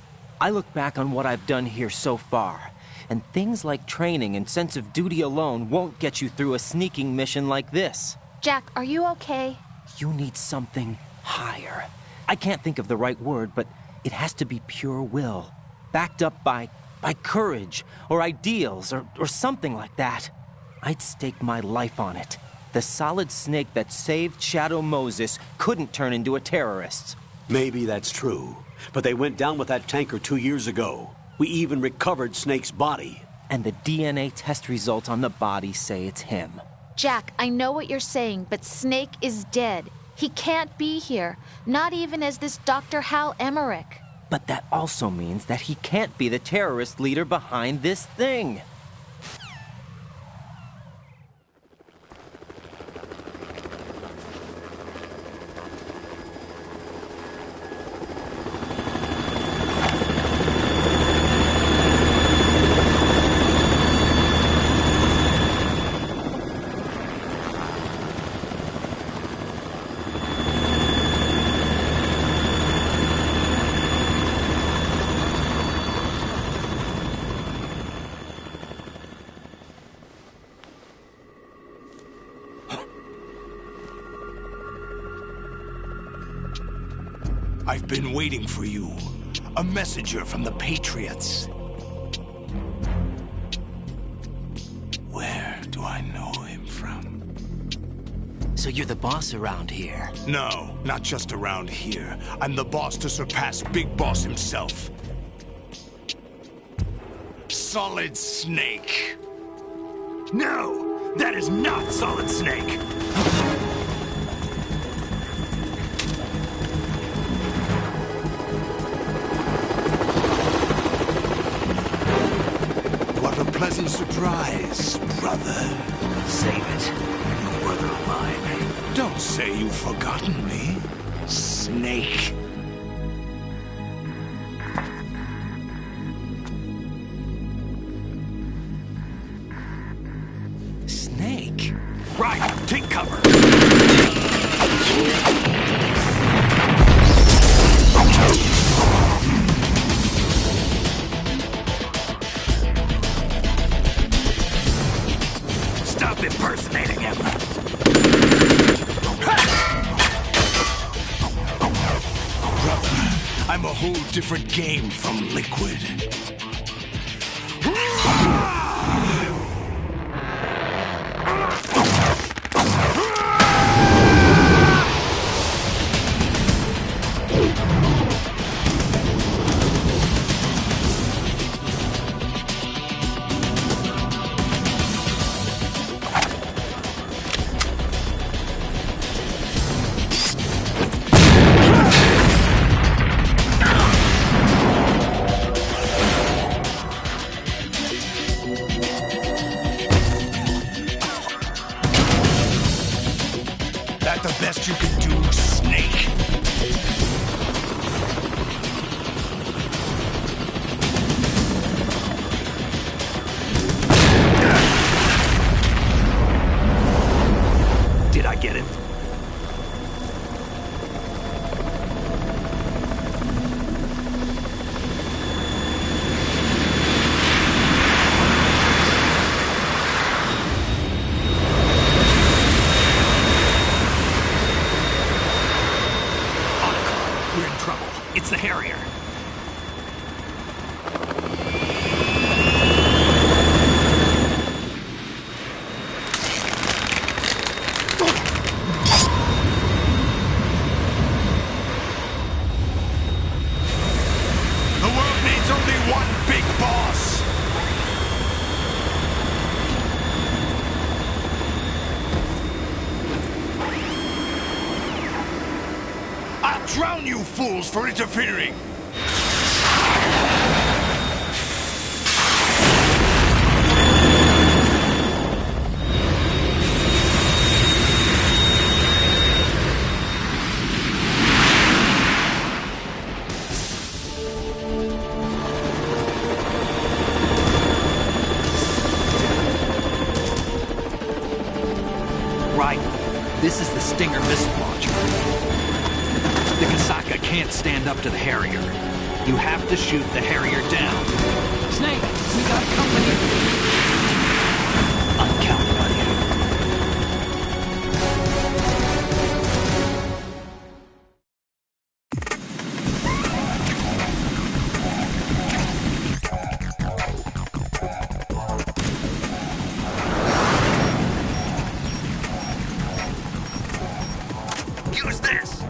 D: I look back on what I've done here so far, and things like training and sense of duty alone won't get you through a sneaking mission like this.
C: Jack, are you okay?
D: You need something higher. I can't think of the right word, but it has to be pure will, backed up by courage, or ideals, or something like that. I'd stake my life on it. The Solid Snake that saved Shadow Moses couldn't turn into a terrorist.
F: Maybe that's true, but they went down with that tanker 2 years ago. We even recovered Snake's body.
D: And the DNA test results on the body say it's him.
C: Jack, I know what you're saying, but Snake is dead. He can't be here, not even as this Dr. Hal Emmerich.
D: But that also means that he can't be the terrorist leader behind this thing.
I: I've been waiting for you. A messenger from the Patriots. Where do I know him from?
D: So you're the boss around here?
I: No, not just around here. I'm the boss to surpass Big Boss himself. Solid Snake. No, that is not Solid Snake. What a pleasant surprise, brother.
L: Save it. You brother of mine.
I: Don't say you've forgotten me, Snake.
D: Snake?
I: Right, take cover. Stop impersonating him. Brother, I'm a whole different game from Liquid. one big boss! I'll drown you fools for interfering!
L: This is the Stinger missile launcher. The Kasaka can't stand up to the Harrier. You have to shoot the Harrier down.
N: Snake, we got company.
L: I'm counting on you.
I: Use this!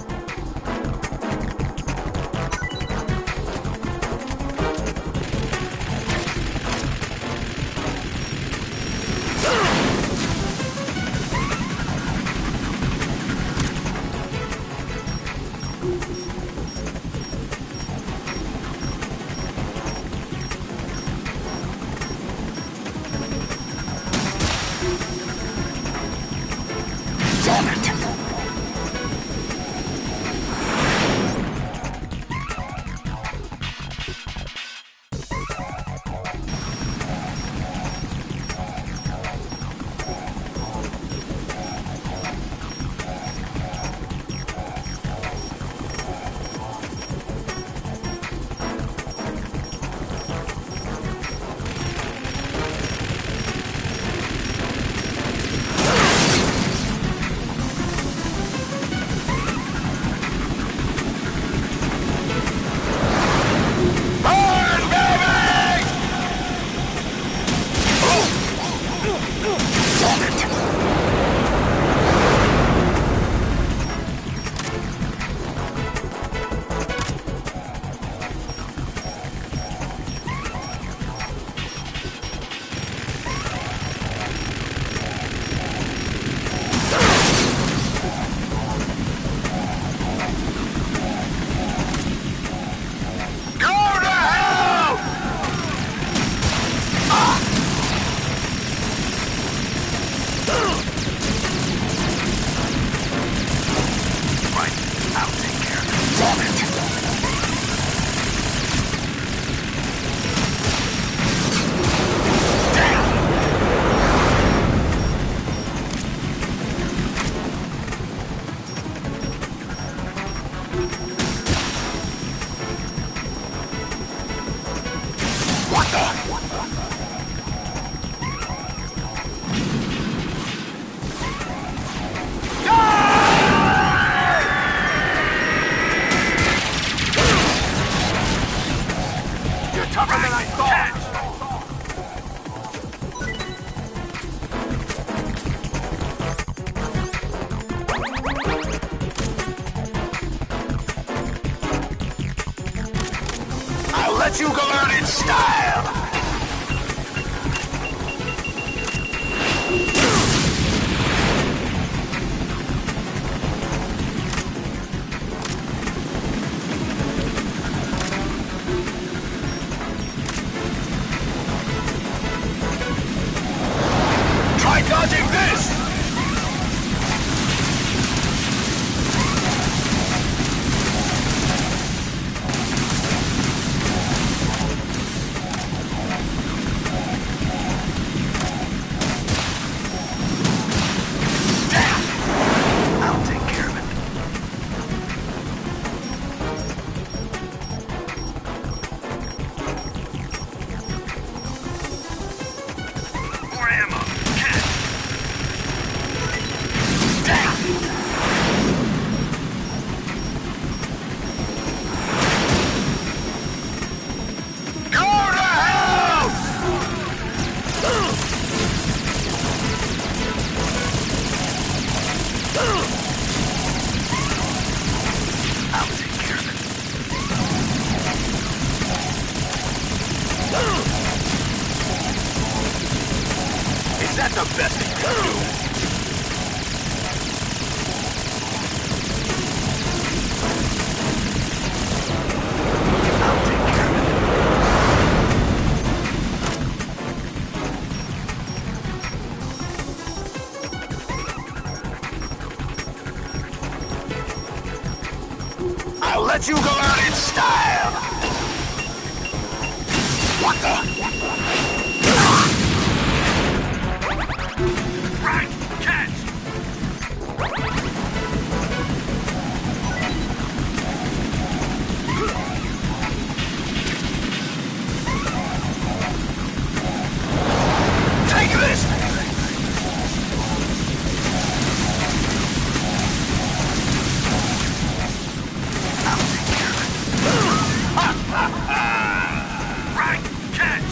I: Damn it! Tougher than I thought! I'll let you go out in style! Try dodging this! Is that the best he can do? I'll let you go out in style! What the? Right! Catch! Take this! Right, catch!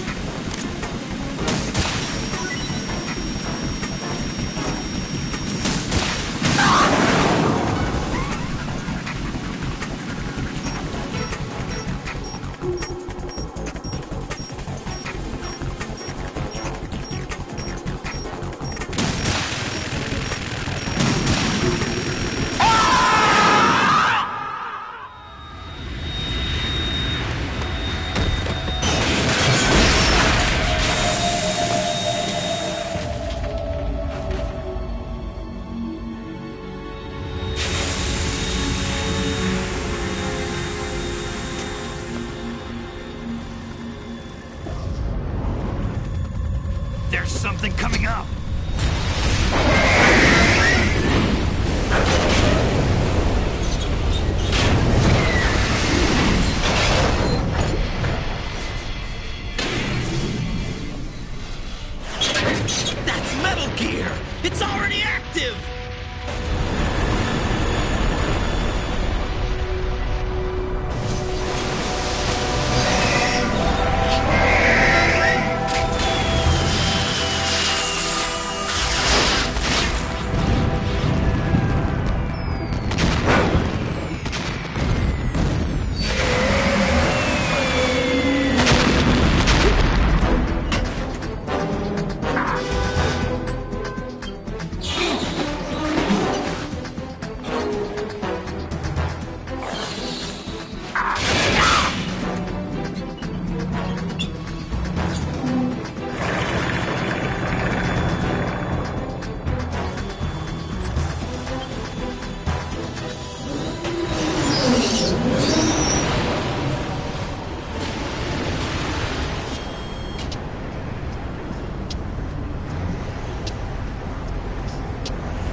I: There's something coming up!
D: That's Metal Gear! It's already active!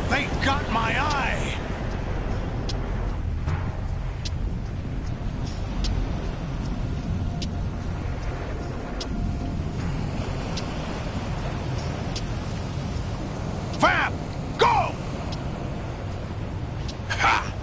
I: They got my eye! Fab! Go! Ha!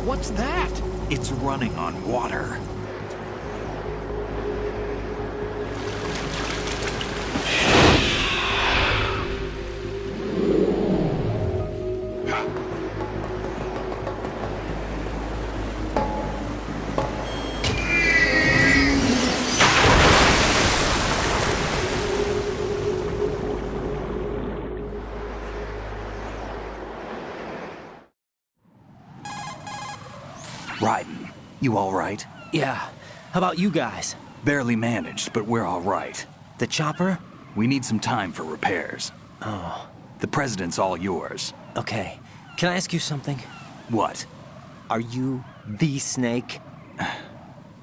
L: What's that? It's running on water. Raiden, you all right?
D: Yeah. How about you guys?
L: Barely managed, but we're all right.
D: The chopper?
L: We need some time for repairs.
D: Oh.
L: The president's all yours.
D: Okay. Can I ask you something?
L: What?
D: Are you the Snake?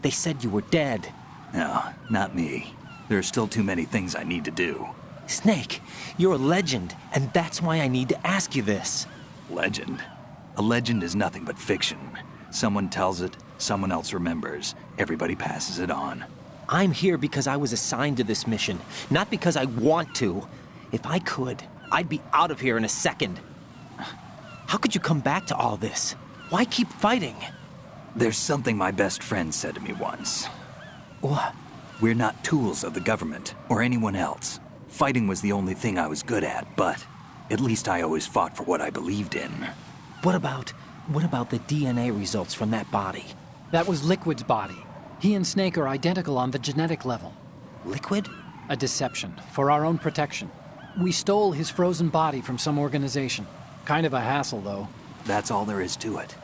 D: They said you were dead.
L: No, not me. There are still too many things I need to do.
D: Snake, you're a legend, and that's why I need to ask you this.
L: Legend? A legend is nothing but fiction. Someone tells it, someone else remembers. Everybody passes it on.
D: I'm here because I was assigned to this mission, not because I want to. If I could, I'd be out of here in a second. How could you come back to all this? Why keep fighting?
L: There's something my best friend said to me once.
D: What?
L: We're not tools of the government or anyone else. Fighting was the only thing I was good at, but at least I always fought for what I believed in.
D: What about the DNA results from that body?
N: That was Liquid's body. He and Snake are identical on the genetic level.
D: Liquid?
N: A deception, for our own protection. We stole his frozen body from some organization. Kind of a hassle, though.
L: That's all there is to it.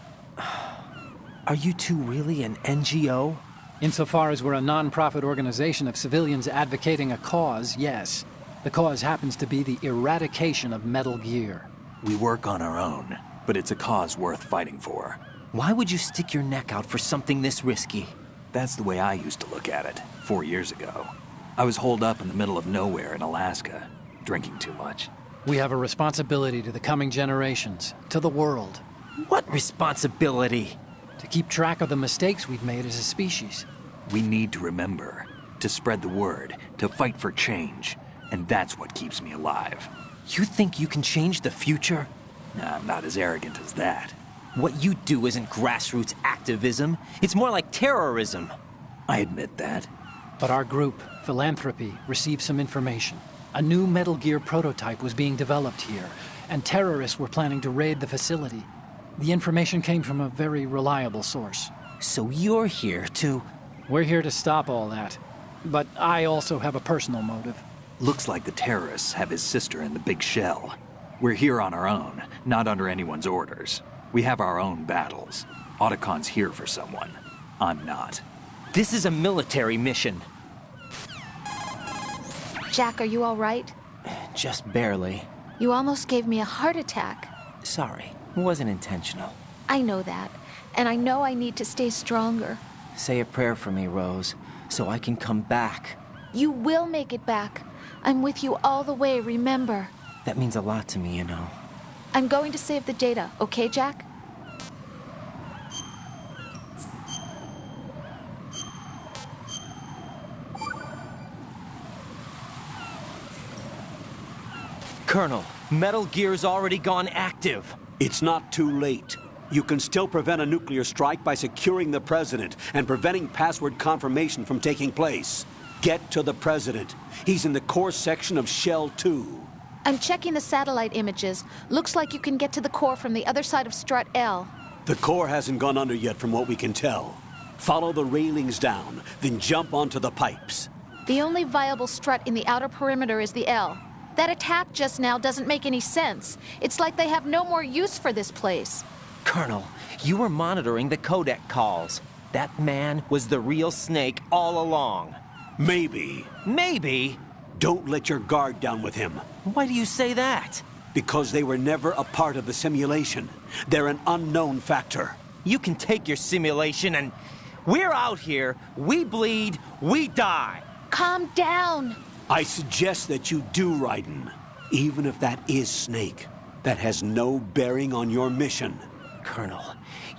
D: Are you two really an NGO?
N: Insofar as we're a non-profit organization of civilians advocating a cause, yes. The cause happens to be the eradication of Metal Gear.
L: We work on our own, but it's a cause worth fighting for.
D: Why would you stick your neck out for something this risky?
L: That's the way I used to look at it, 4 years ago. I was holed up in the middle of nowhere in Alaska, drinking too much.
N: We have a responsibility to the coming generations, to the world.
D: What responsibility?
N: To keep track of the mistakes we've made as a species.
L: We need to remember, to spread the word, to fight for change, and that's what keeps me alive.
D: You think you can change the future?
L: Nah, I'm not as arrogant as that.
D: What you do isn't grassroots activism. It's more like terrorism.
L: I admit that.
N: But our group, Philanthropy, received some information. A new Metal Gear prototype was being developed here, and terrorists were planning to raid the facility. The information came from a very reliable source.
D: So you're here to...
N: We're here to stop all that. But I also have a personal motive.
L: Looks like the terrorists have his sister in the big shell. We're here on our own, not under anyone's orders. We have our own battles. Otacon's here for someone. I'm not.
D: This is a military mission.
C: Jack, are you all right?
D: Just barely.
C: You almost gave me a heart attack.
D: Sorry, it wasn't intentional.
C: I know that, and I know I need to stay stronger.
D: Say a prayer for me, Rose, so I can come back.
C: You will make it back. I'm with you all the way, remember?
D: That means a lot to me, you know.
C: I'm going to save the data, okay, Jack?
D: Colonel, Metal Gear's already gone active.
F: It's not too late. You can still prevent a nuclear strike by securing the President and preventing password confirmation from taking place. Get to the President. He's in the core section of Shell 2.
C: I'm checking the satellite images. Looks like you can get to the core from the other side of Strut L.
F: The core hasn't gone under yet from what we can tell. Follow the railings down, then jump onto the pipes.
C: The only viable strut in the outer perimeter is the L. That attack just now doesn't make any sense. It's like they have no more use for this place.
D: Colonel, you were monitoring the codec calls. That man was the real Snake all along.
F: Maybe.
D: Maybe?
F: Don't let your guard down with him.
D: Why do you say that?
F: Because they were never a part of the simulation. They're an unknown factor.
D: You can take your simulation and... We're out here, we bleed, we die.
C: Calm down.
F: I suggest that you do, Raiden. Even if that is Snake. That has no bearing on your mission.
D: Colonel,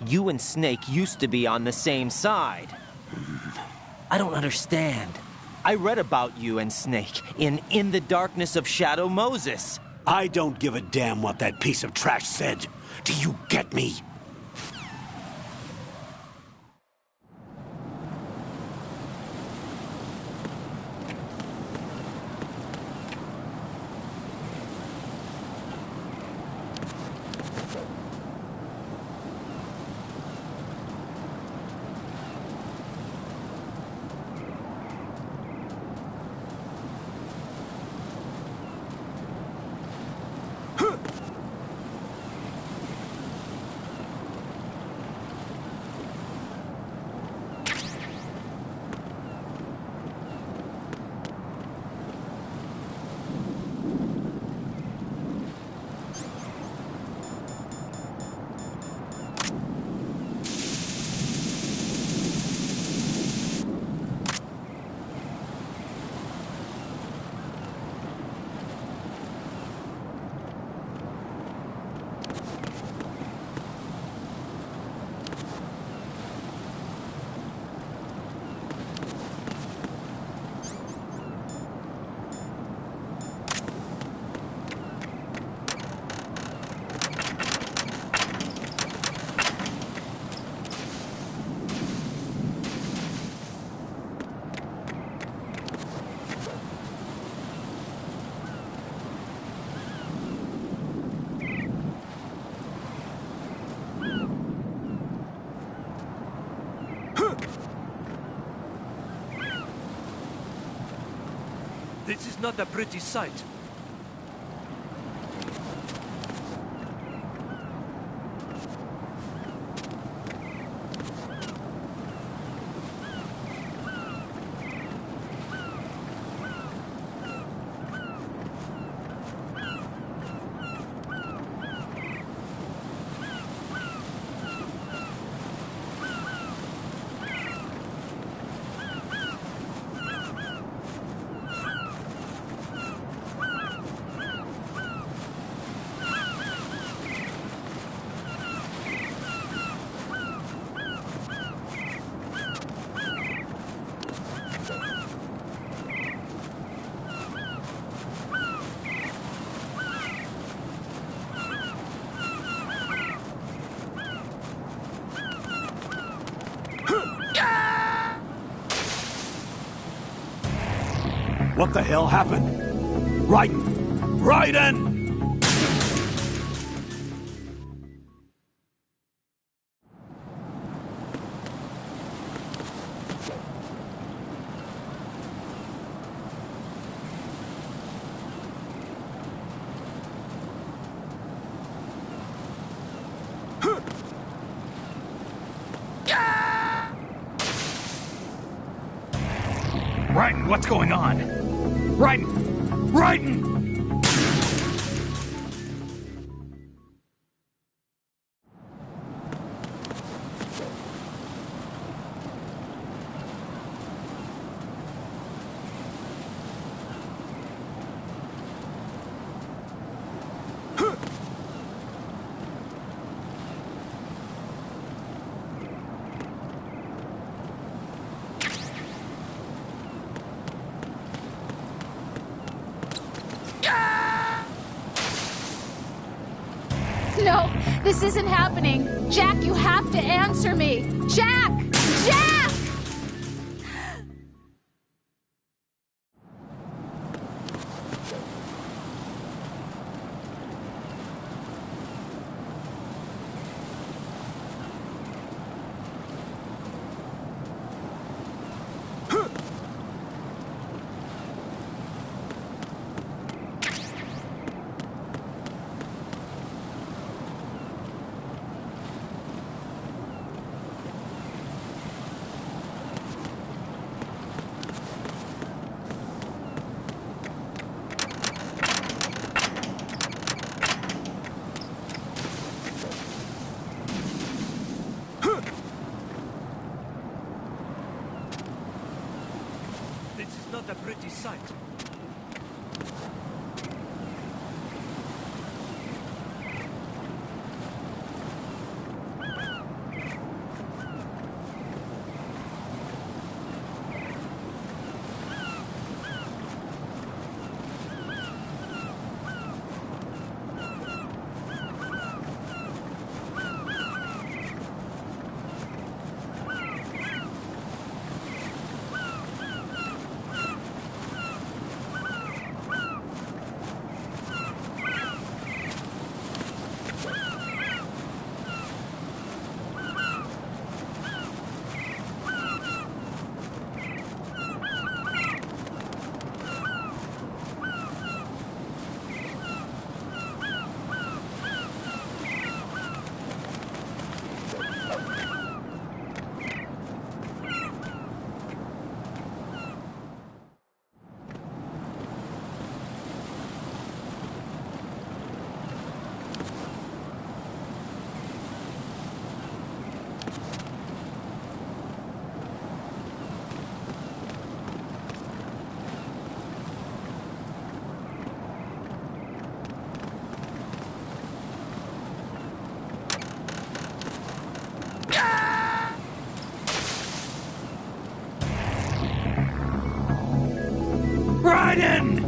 D: you and Snake used to be on the same side. I don't understand. I read about you and Snake in the Darkness of Shadow Moses.
F: I don't give a damn what that piece of trash said. Do you get me?
K: This is not a pretty sight.
F: What the hell happened? Raiden! Raiden!
I: Raiden, what's going on? Raiden! Raiden!
C: No, this isn't happening. Jack, you have to answer me. Jack! Jack!
K: This is not a pretty sight.
I: Raiden!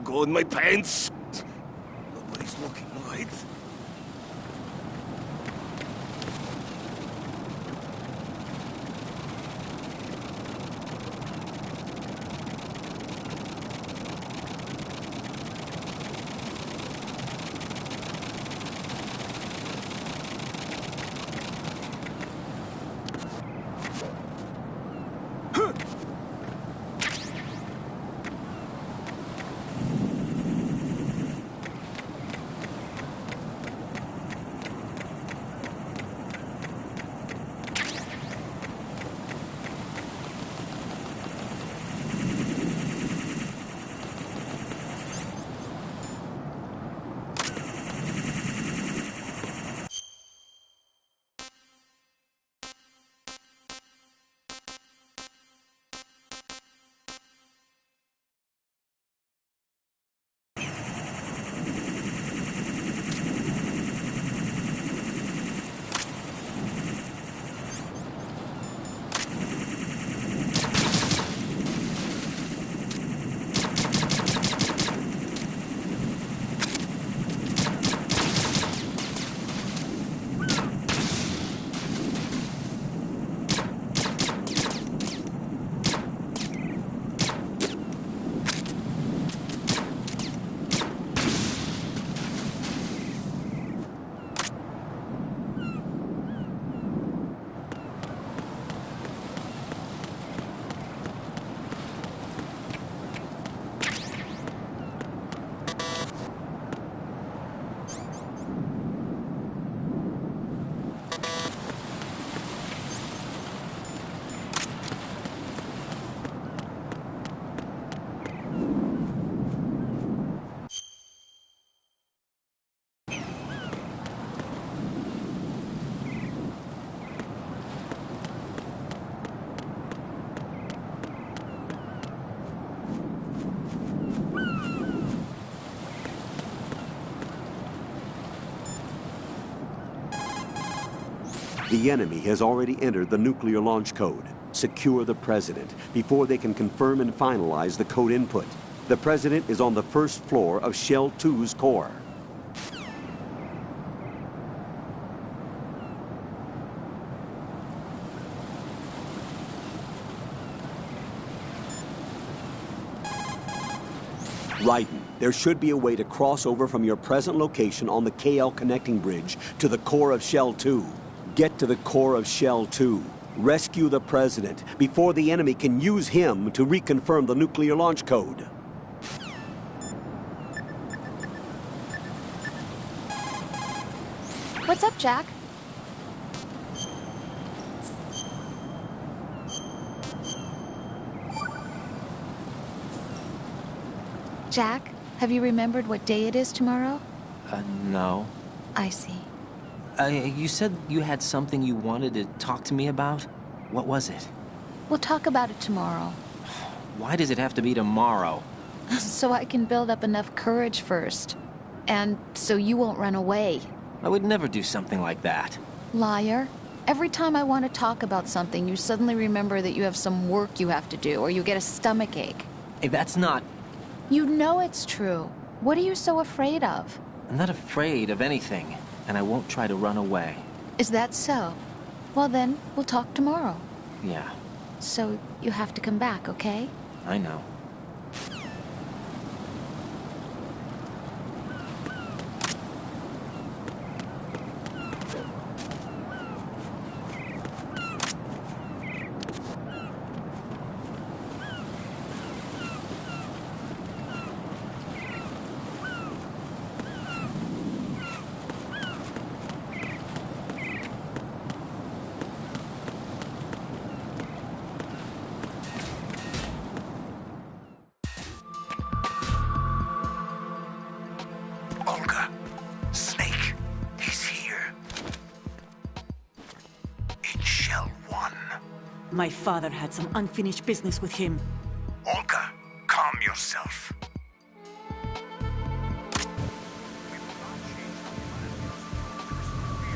A: go in my pants. Nobody's looking, right?
F: The enemy has already entered the nuclear launch code. Secure the President before they can confirm and finalize the code input. The President is on the first floor of Shell 2's core. Raiden, there should be a way to cross over from your present location on the KL connecting bridge to the core of Shell 2. Get to the core of Shell 2. Rescue the President before the enemy can use him to reconfirm the nuclear launch code.
C: What's up, Jack? Jack, have you remembered what day it is tomorrow?
D: No.
C: I see.
D: You said you had something you wanted to talk to me about? What was it?
C: We'll talk about it tomorrow.
D: Why does it have to be tomorrow?
C: So I can build up enough courage first. And so you won't run away.
D: I would never do something like that.
C: Liar. Every time I want to talk about something, you suddenly remember that you have some work you have to do, or you get a stomachache.
D: Hey, that's not...
C: You know it's true. What are you so afraid of?
D: I'm not afraid of anything, and I won't try to run away.
C: Is that so? Well then, we'll talk tomorrow.
D: Yeah.
C: So you have to come back, okay?
D: I know.
I: Olga, Snake, he's here. In Shell 1.
J: My father had some unfinished business with him.
I: Olga, calm yourself.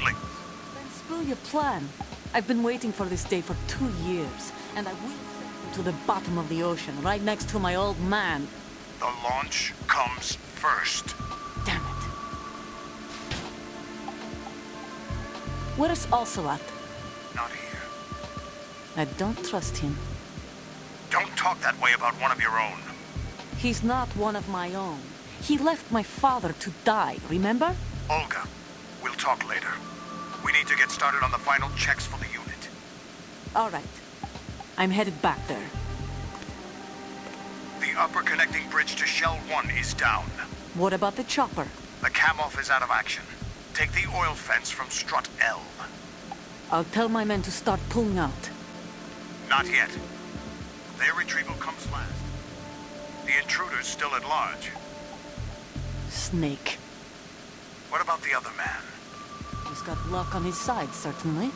J: Then spill your plan. I've been waiting for this day for 2 years, and I will send you to the bottom of the ocean, right next to my old man.
I: The launch comes first.
J: Damn it. Where's Ocelot?
I: Not here.
J: I don't trust him.
I: Don't talk that way about one of your own.
J: He's not one of my own. He left my father to die, remember?
I: Olga, we'll talk later. We need to get started on the final checks for the unit.
J: All right. I'm headed back there.
I: The upper connecting bridge to Shell 1 is down.
J: What about the chopper?
I: The cam-off is out of action. Take the oil fence from strut L.
J: I'll tell my men to start pulling out.
I: Not yet. Their retrieval comes last. The intruder's still at large.
J: Snake.
I: What about the other man?
J: He's got luck on his side, certainly.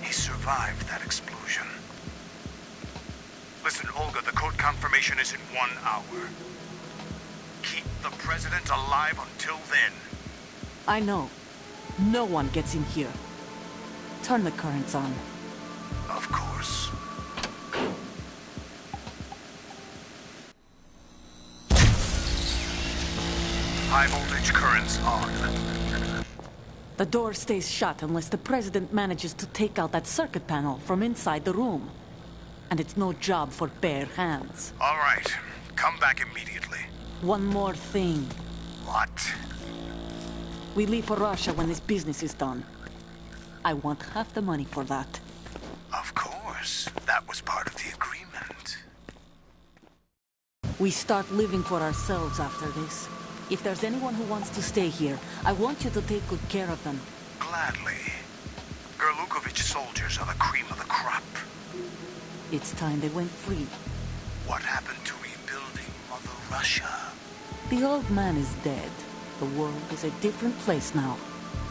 I: He survived that explosion. Listen, Olga, the code confirmation is in 1 hour. Keep the president alive until then.
J: I know. No one gets in here. Turn the currents on.
I: Of course. High voltage currents on.
J: The door stays shut unless the president manages to take out that circuit panel from inside the room. And it's no job for bare hands.
I: All right. Come back immediately.
J: One more thing.
I: What?
J: We leave for Russia when this business is done. I want half the money for that.
I: Of course. That was part of the agreement.
J: We start living for ourselves after this. If there's anyone who wants to stay here, I want you to take good care of them.
I: Gladly. Gerlukovich soldiers are the cream of the crop.
J: It's time they went free.
I: What happened to rebuilding Mother Russia?
J: The old man is dead. The world is a different place now.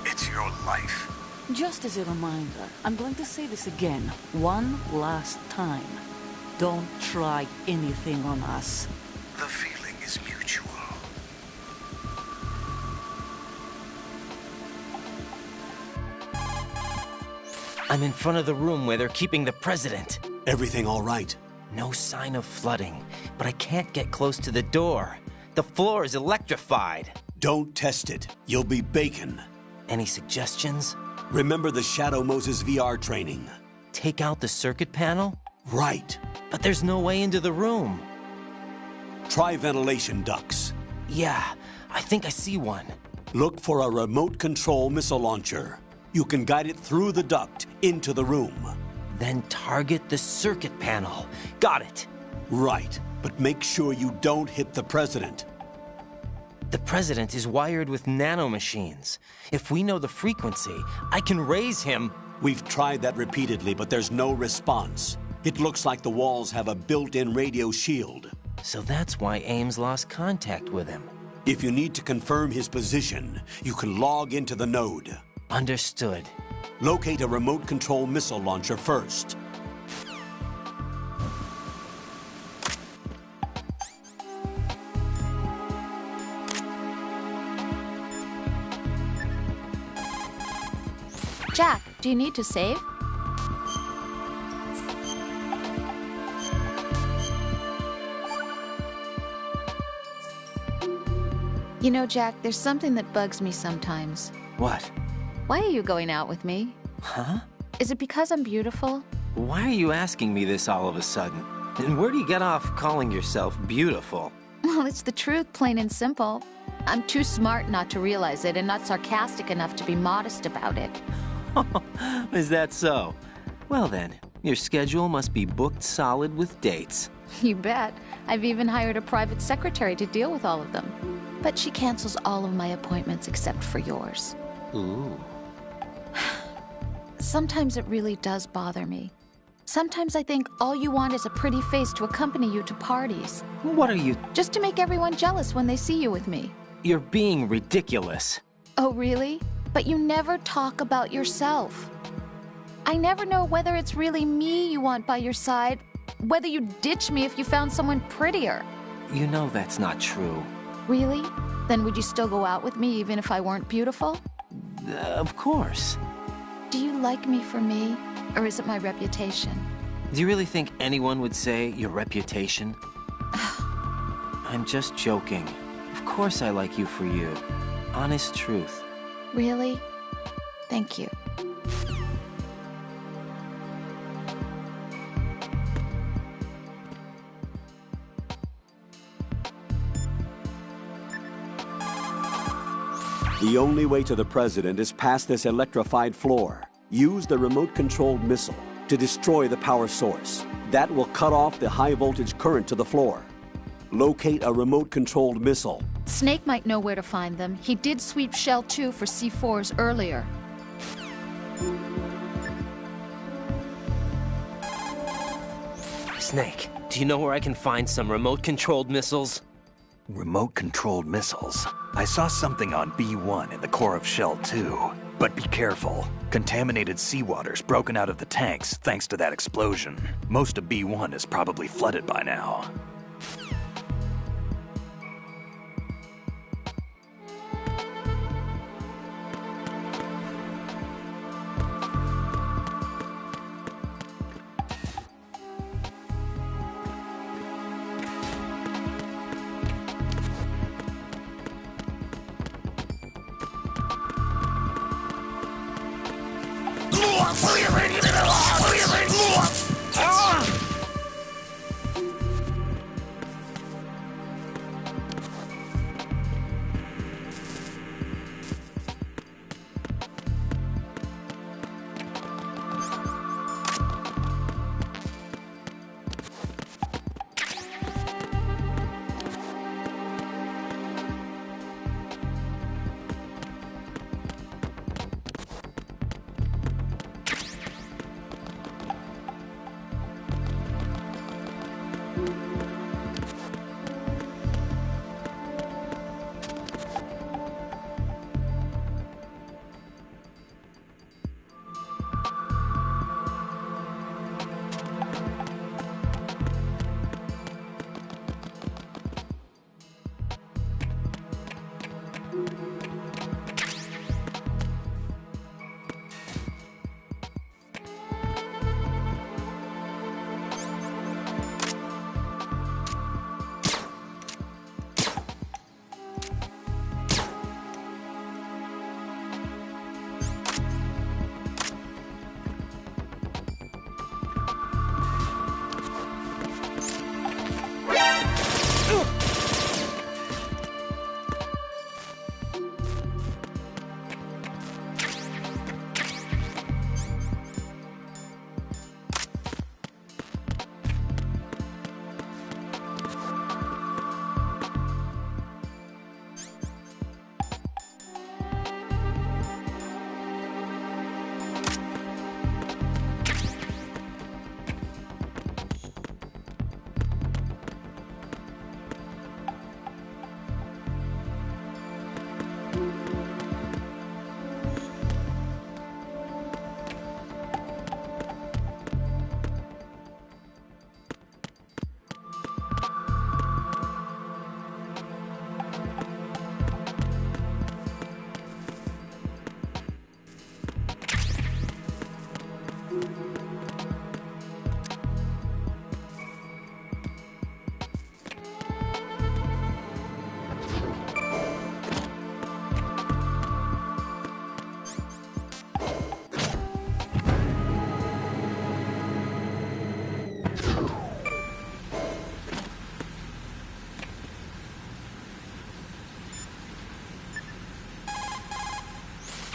I: It's your life.
J: Just as a reminder, I'm going to say this again, one last time. Don't try anything on us.
I: The feeling is mutual.
D: I'm in front of the room where they're keeping the president.
F: Everything all right?
D: No sign of flooding, but I can't get close to the door. The floor is electrified.
F: Don't test it. You'll be bacon.
D: Any suggestions?
F: Remember the Shadow Moses VR training.
D: Take out the circuit panel?
F: Right.
D: But there's no way into the room.
F: Try ventilation ducts.
D: Yeah, I think I see one.
F: Look for a remote control missile launcher. You can guide it through the duct into the room.
D: Then target the circuit panel. Got it.
F: Right, but make sure you don't hit the president.
D: The president is wired with nanomachines. If we know the frequency, I can raise him.
F: We've tried that repeatedly, but there's no response. It looks like the walls have a built-in radio shield.
D: So that's why Ames lost contact with him.
F: If you need to confirm his position, you can log into the node.
D: Understood.
F: Locate a remote control missile launcher first.
C: Jack, do you need to save? You know, Jack, there's something that bugs me sometimes.
D: What?
C: Why are you going out with me?
D: Huh?
C: Is it because I'm beautiful?
D: Why are you asking me this all of a sudden? And where do you get off calling yourself beautiful?
C: Well, it's the truth, plain and simple. I'm too smart not to realize it and not sarcastic enough to be modest about it.
D: Is that so? Well then, your schedule must be booked solid with dates.
C: You bet. I've even hired a private secretary to deal with all of them. But she cancels all of my appointments except for yours.
D: Ooh.
C: Sometimes it really does bother me. Sometimes I think all you want is a pretty face to accompany you to parties.
D: What are you...
C: Just to make everyone jealous when they see you with me.
D: You're being ridiculous.
C: Oh, really? But you never talk about yourself. I never know whether it's really me you want by your side, whether you'd ditch me if you found someone prettier.
D: You know that's not true.
C: Really? Then would you still go out with me even if I weren't beautiful?
D: Of course.
C: Do you like me for me, or is it my reputation?
D: Do you really think anyone would say your reputation? I'm just joking. Of course I like you for you. Honest truth.
C: Really? Thank you.
F: The only way to the President is past this electrified floor. Use the remote-controlled missile to destroy the power source. That will cut off the high-voltage current to the floor. Locate a remote-controlled missile.
C: Snake might know where to find them. He did sweep Shell 2 for C4s earlier.
D: Snake, do you know where I can find some remote-controlled missiles?
L: Remote-controlled missiles. I saw something on B1 in the core of Shell 2. But be careful. Contaminated seawater's broken out of the tanks thanks to that explosion. Most of B1 is probably flooded by now.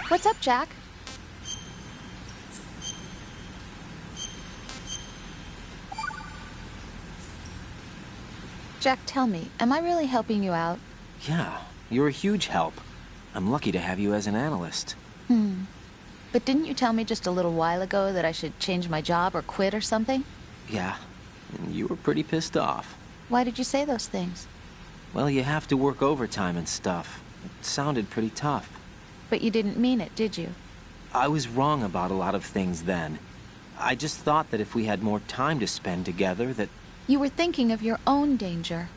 C: What's up, Jack? Jack, tell me, am I really helping you out?
D: Yeah, you're a huge help. I'm lucky to have you as an analyst.
C: But didn't you tell me just a little while ago that I should change my job or quit or something?
D: Yeah, and you were pretty pissed off.
C: Why did you say those things?
D: Well, you have to work overtime and stuff. It sounded pretty tough.
C: But you didn't mean it, did you?
D: I was wrong about a lot of things then. I just thought that if we had more time to spend together, that...
C: You were thinking of your own danger.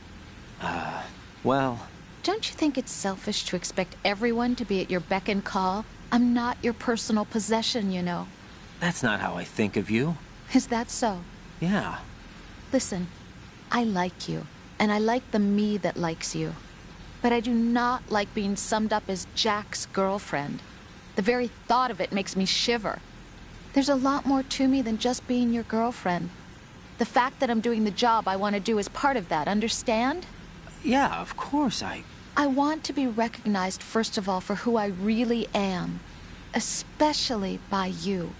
D: Well...
C: Don't you think it's selfish to expect everyone to be at your beck and call? I'm not your personal possession, you know.
D: That's not how I think of you.
C: Is that so?
D: Yeah.
C: Listen, I like you. And I like the me that likes you. But I do not like being summed up as Jack's girlfriend. The very thought of it makes me shiver. There's a lot more to me than just being your girlfriend. The fact that I'm doing the job I want to do is part of that, understand?
D: Yeah, of course,
C: I want to be recognized, first of all, for who I really am. Especially by you.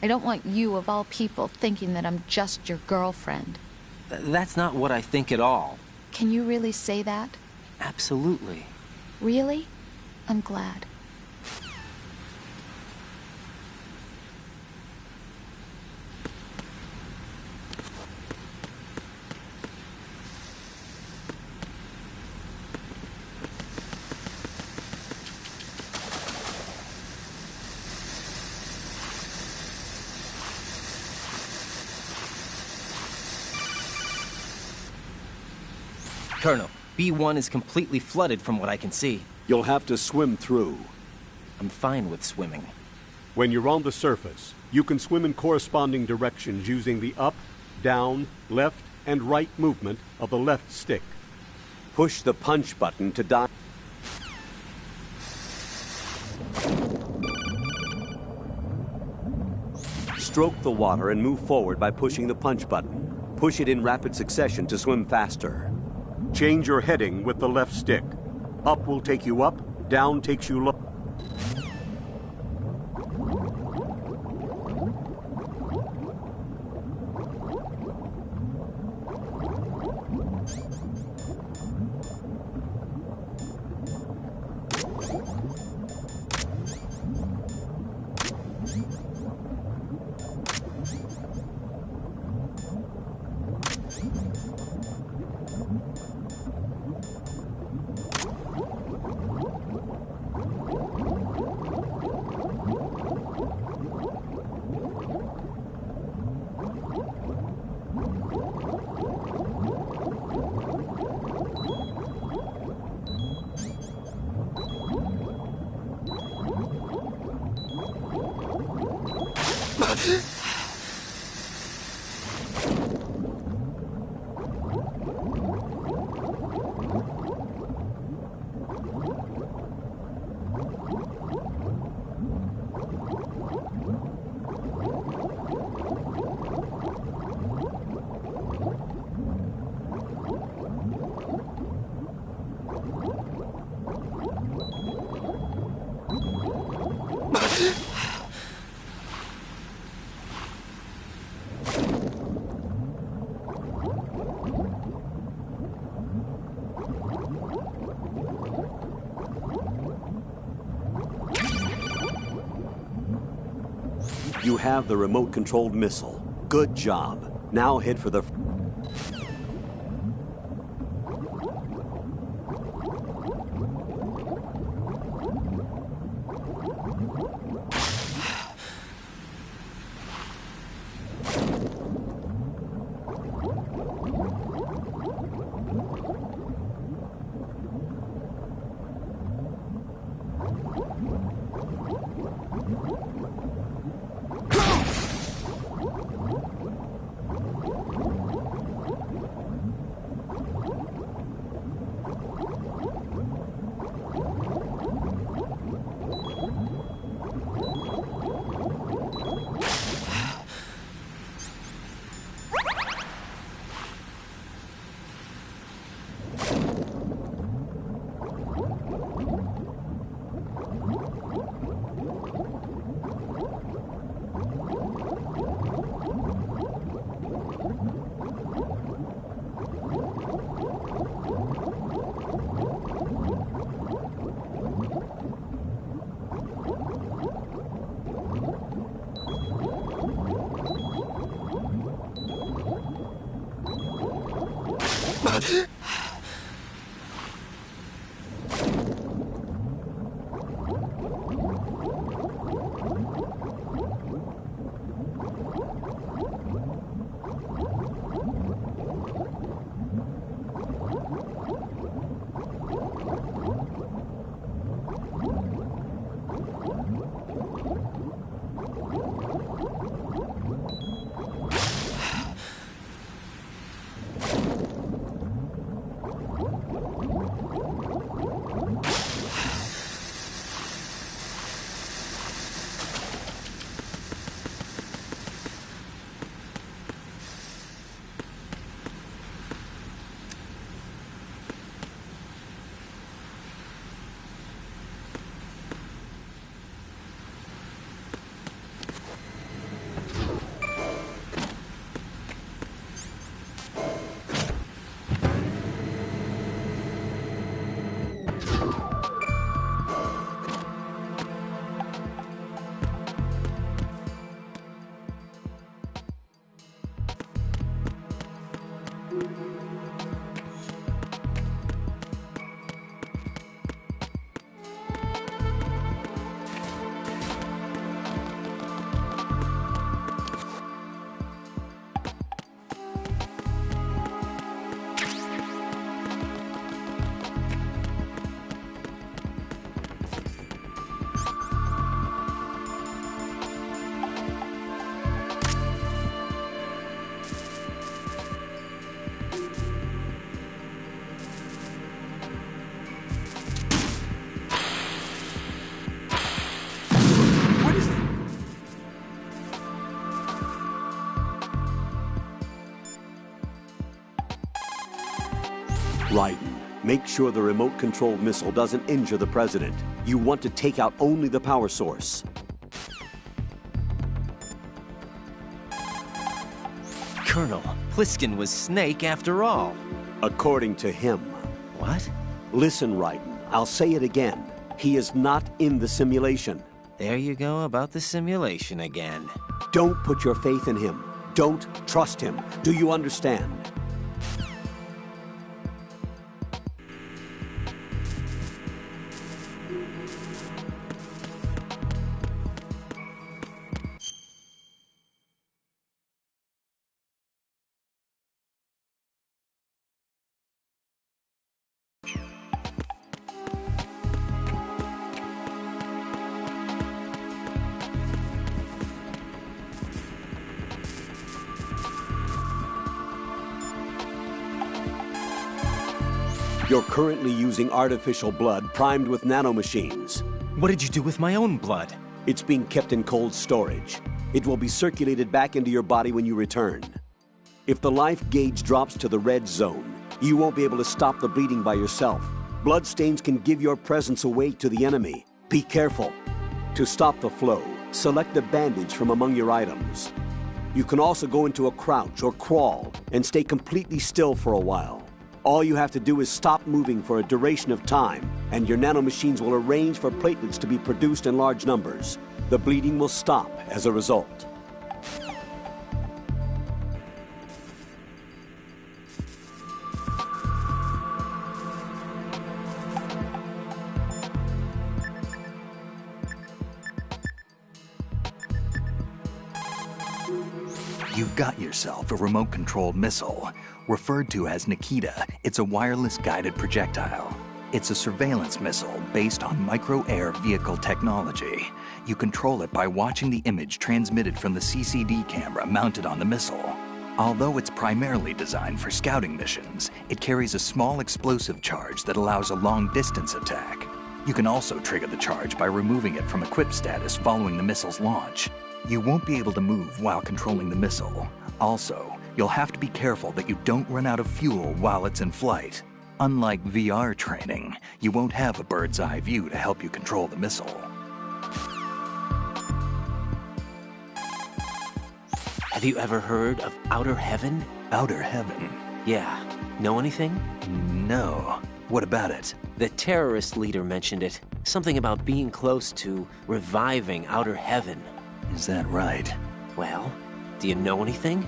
C: I don't want you, of all people, thinking that I'm just your girlfriend.
D: That's not what I think at all.
C: Can you really say that?
D: Absolutely.
C: Really? I'm glad.
D: Colonel, B1 is completely flooded from what I can see.
F: You'll have to swim through.
D: I'm fine with swimming.
F: When you're on the surface, you can swim in corresponding directions using the up, down, left, and right movement of the left stick. Push the punch button to dive. Stroke the water and move forward by pushing the punch button. Push it in rapid succession to swim faster. Change your heading with the left stick. Up will take you up, down takes you low. You have the remote-controlled missile. Good job. Now head for the... Raiden, make sure the remote-controlled missile doesn't injure the President. You want to take out only the power source.
D: Colonel, Pliskin was Snake after all.
F: According to him.
D: What?
F: Listen, Raiden, I'll say it again. He is not in the simulation.
D: There you go about the simulation again.
F: Don't put your faith in him. Don't trust him. Do you understand? You're currently using artificial blood primed with nanomachines.
D: What did you do with my own blood?
F: It's being kept in cold storage. It will be circulated back into your body when you return. If the life gauge drops to the red zone, you won't be able to stop the bleeding by yourself. Bloodstains can give your presence away to the enemy. Be careful. To stop the flow, select a bandage from among your items. You can also go into a crouch or crawl and stay completely still for a while. All you have to do is stop moving for a duration of time, and your nanomachines will arrange for platelets to be produced in large numbers. The bleeding will stop as a result.
L: You've got yourself a remote-controlled missile. Referred to as Nikita, it's a wireless guided projectile. It's a surveillance missile based on micro-air vehicle technology. You control it by watching the image transmitted from the CCD camera mounted on the missile. Although it's primarily designed for scouting missions, it carries a small explosive charge that allows a long-distance attack. You can also trigger the charge by removing it from equip status following the missile's launch. You won't be able to move while controlling the missile. Also, you'll have to be careful that you don't run out of fuel while it's in flight. Unlike VR training, you won't have a bird's eye view to help you control the missile.
D: Have you ever heard of Outer Heaven?
L: Outer Heaven?
D: Yeah. Know anything?
L: No. What about it?
D: The terrorist leader mentioned it. Something about being close to reviving Outer Heaven.
L: Is that right?
D: Well, do you know anything?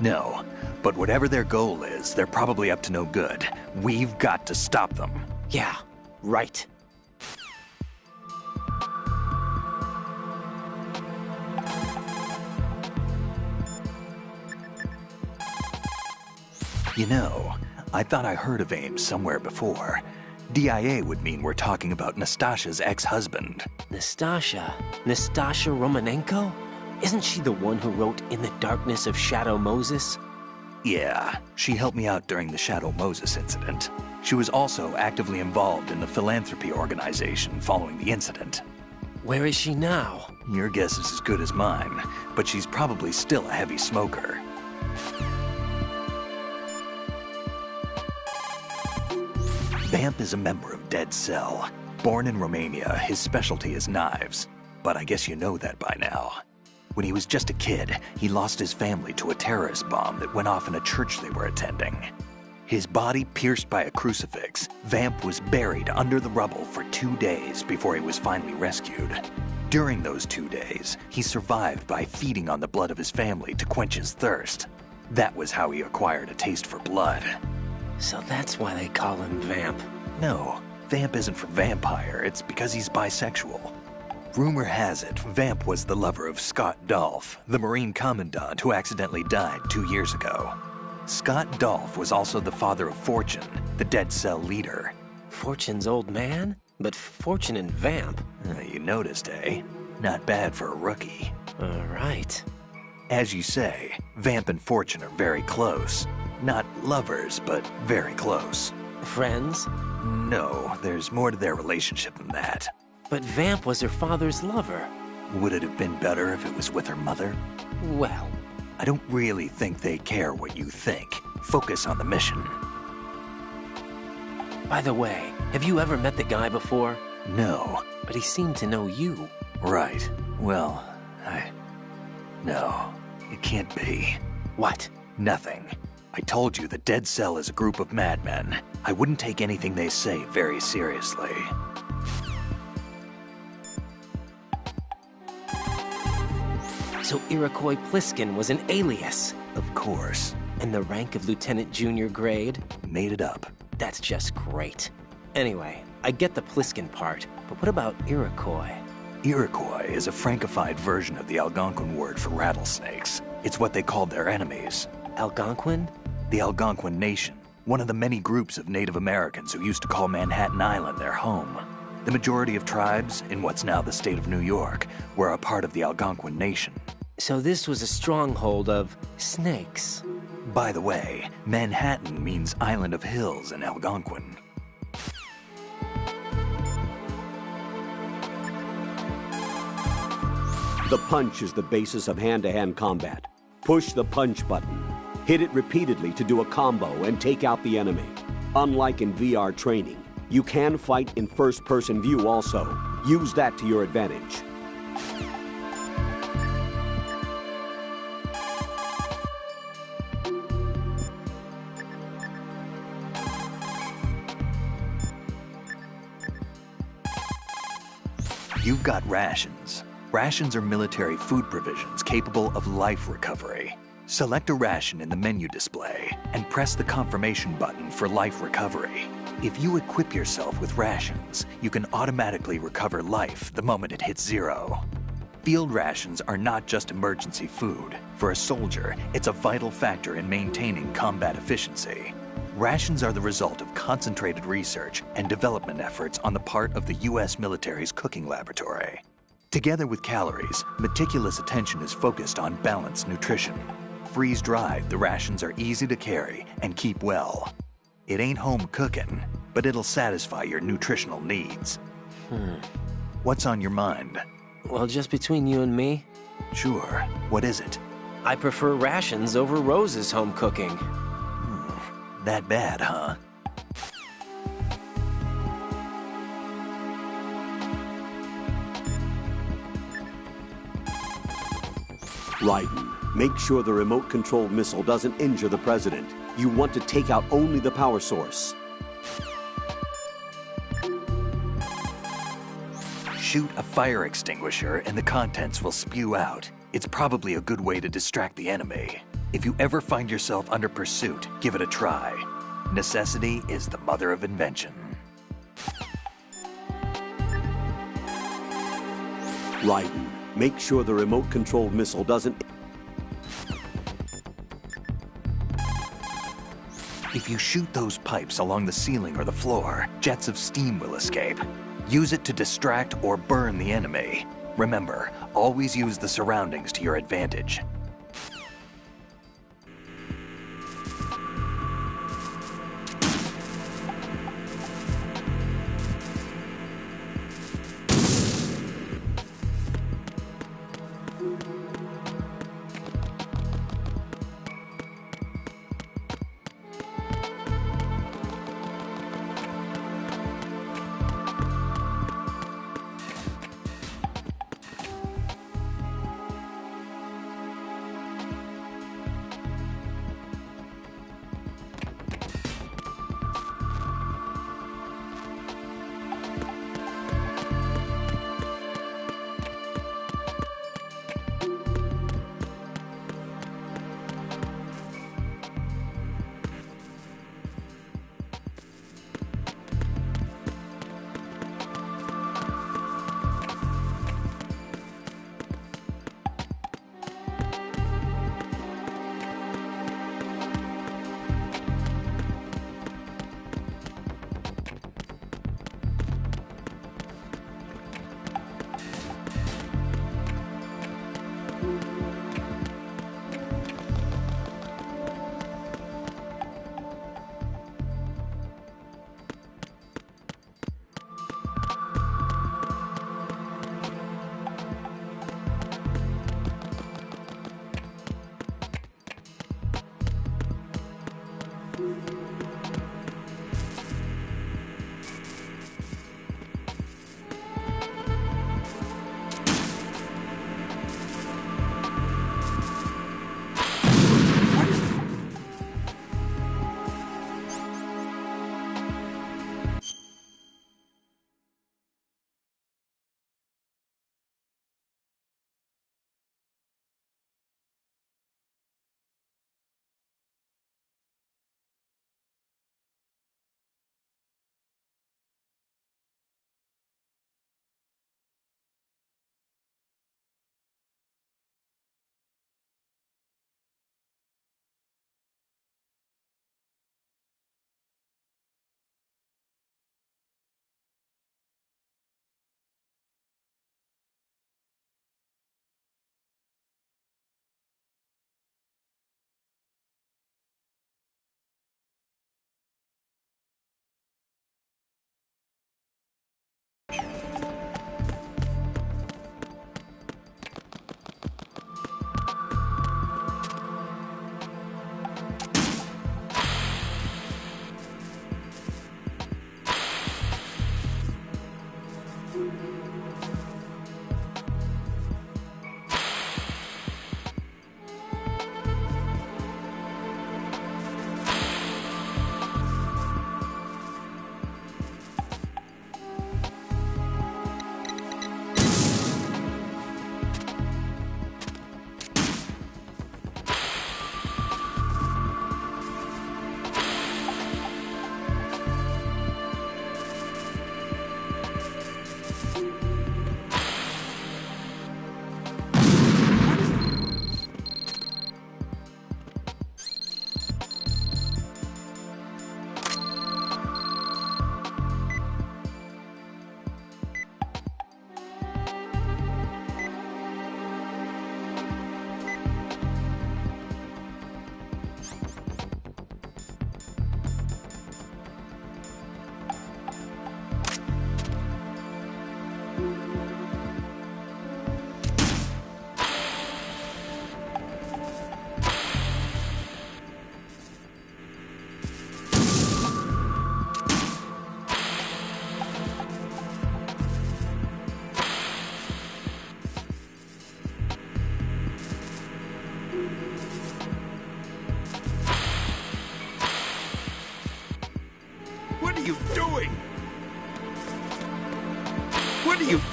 L: No, but whatever their goal is, they're probably up to no good. We've got to stop them.
D: Yeah, right.
L: You know, I thought I heard of Ames somewhere before. DIA would mean we're talking about Nastasha's ex-husband.
D: Nastasha? Nastasha Romanenko? Isn't she the one who wrote In the Darkness of Shadow Moses?
L: Yeah, she helped me out during the Shadow Moses incident. She was also actively involved in the philanthropy organization following the incident.
D: Where is she now?
L: Your guess is as good as mine, but she's probably still a heavy smoker. Vamp is a member of Dead Cell. Born in Romania, his specialty is knives. But I guess you know that by now. When he was just a kid, he lost his family to a terrorist bomb that went off in a church they were attending. His body pierced by a crucifix, Vamp was buried under the rubble for 2 days before he was finally rescued. During those 2 days, he survived by feeding on the blood of his family to quench his thirst. That was how he acquired a taste for blood.
D: So that's why they call him Vamp.
L: No, Vamp isn't for vampire, it's because he's bisexual. Rumor has it, Vamp was the lover of Scott Dolph, the Marine Commandant who accidentally died 2 years ago. Scott Dolph was also the father of Fortune, the Dead Cell leader.
D: Fortune's old man? But Fortune and Vamp?
L: You noticed, eh? Not bad for a rookie.
D: All right.
L: As you say, Vamp and Fortune are very close. Not lovers, but very close.
D: Friends?
L: No, there's more to their relationship than that.
D: But Vamp was her father's lover.
L: Would it have been better if it was with her mother?
D: Well,
L: I don't really think they care what you think. Focus on the mission.
D: By the way, have you ever met the guy before?
L: No.
D: But he seemed to know you.
L: Right. Well, No, it can't be.
D: What?
L: Nothing. I told you the Dead Cell is a group of madmen. I wouldn't take anything they say very seriously.
D: So Iroquois Pliskin was an alias?
L: Of course.
D: And the rank of Lieutenant Junior grade?
L: Made it up.
D: That's just great. Anyway, I get the Pliskin part, but what about Iroquois?
L: Iroquois is a Frankified version of the Algonquin word for rattlesnakes. It's what they called their enemies.
D: Algonquin?
L: The Algonquin Nation, one of the many groups of Native Americans who used to call Manhattan Island their home. The majority of tribes, in what's now the state of New York, were a part of the Algonquin Nation.
D: So this was a stronghold of snakes.
L: By the way, Manhattan means Island of Hills in Algonquin.
F: The punch is the basis of hand-to-hand combat. Push the punch button. Hit it repeatedly to do a combo and take out the enemy. Unlike in VR training, you can fight in first-person view also. Use that to your advantage.
L: You've got rations. Rations are military food provisions capable of life recovery. Select a ration in the menu display and press the confirmation button for life recovery. If you equip yourself with rations, you can automatically recover life the moment it hits 0. Field rations are not just emergency food. For a soldier, it's a vital factor in maintaining combat efficiency. Rations are the result of concentrated research and development efforts on the part of the U.S. military's cooking laboratory. Together with calories, meticulous attention is focused on balanced nutrition. Freeze-dried, the rations are easy to carry and keep well. It ain't home cooking, but it'll satisfy your nutritional needs. What's on your mind?
D: Well, just between you and me?
L: Sure. What is it?
D: I prefer rations over Rose's home cooking.
L: That bad, huh?
F: Raiden, make sure the remote-controlled missile doesn't injure the president. You want to take out only the power source.
L: Shoot a fire extinguisher and the contents will spew out. It's probably a good way to distract the enemy. If you ever find yourself under pursuit, give it a try. Necessity is the mother of invention.
F: Raiden, make sure the remote-controlled missile doesn't...
L: If you shoot those pipes along the ceiling or the floor, jets of steam will escape. Use it to distract or burn the enemy. Remember, always use the surroundings to your advantage.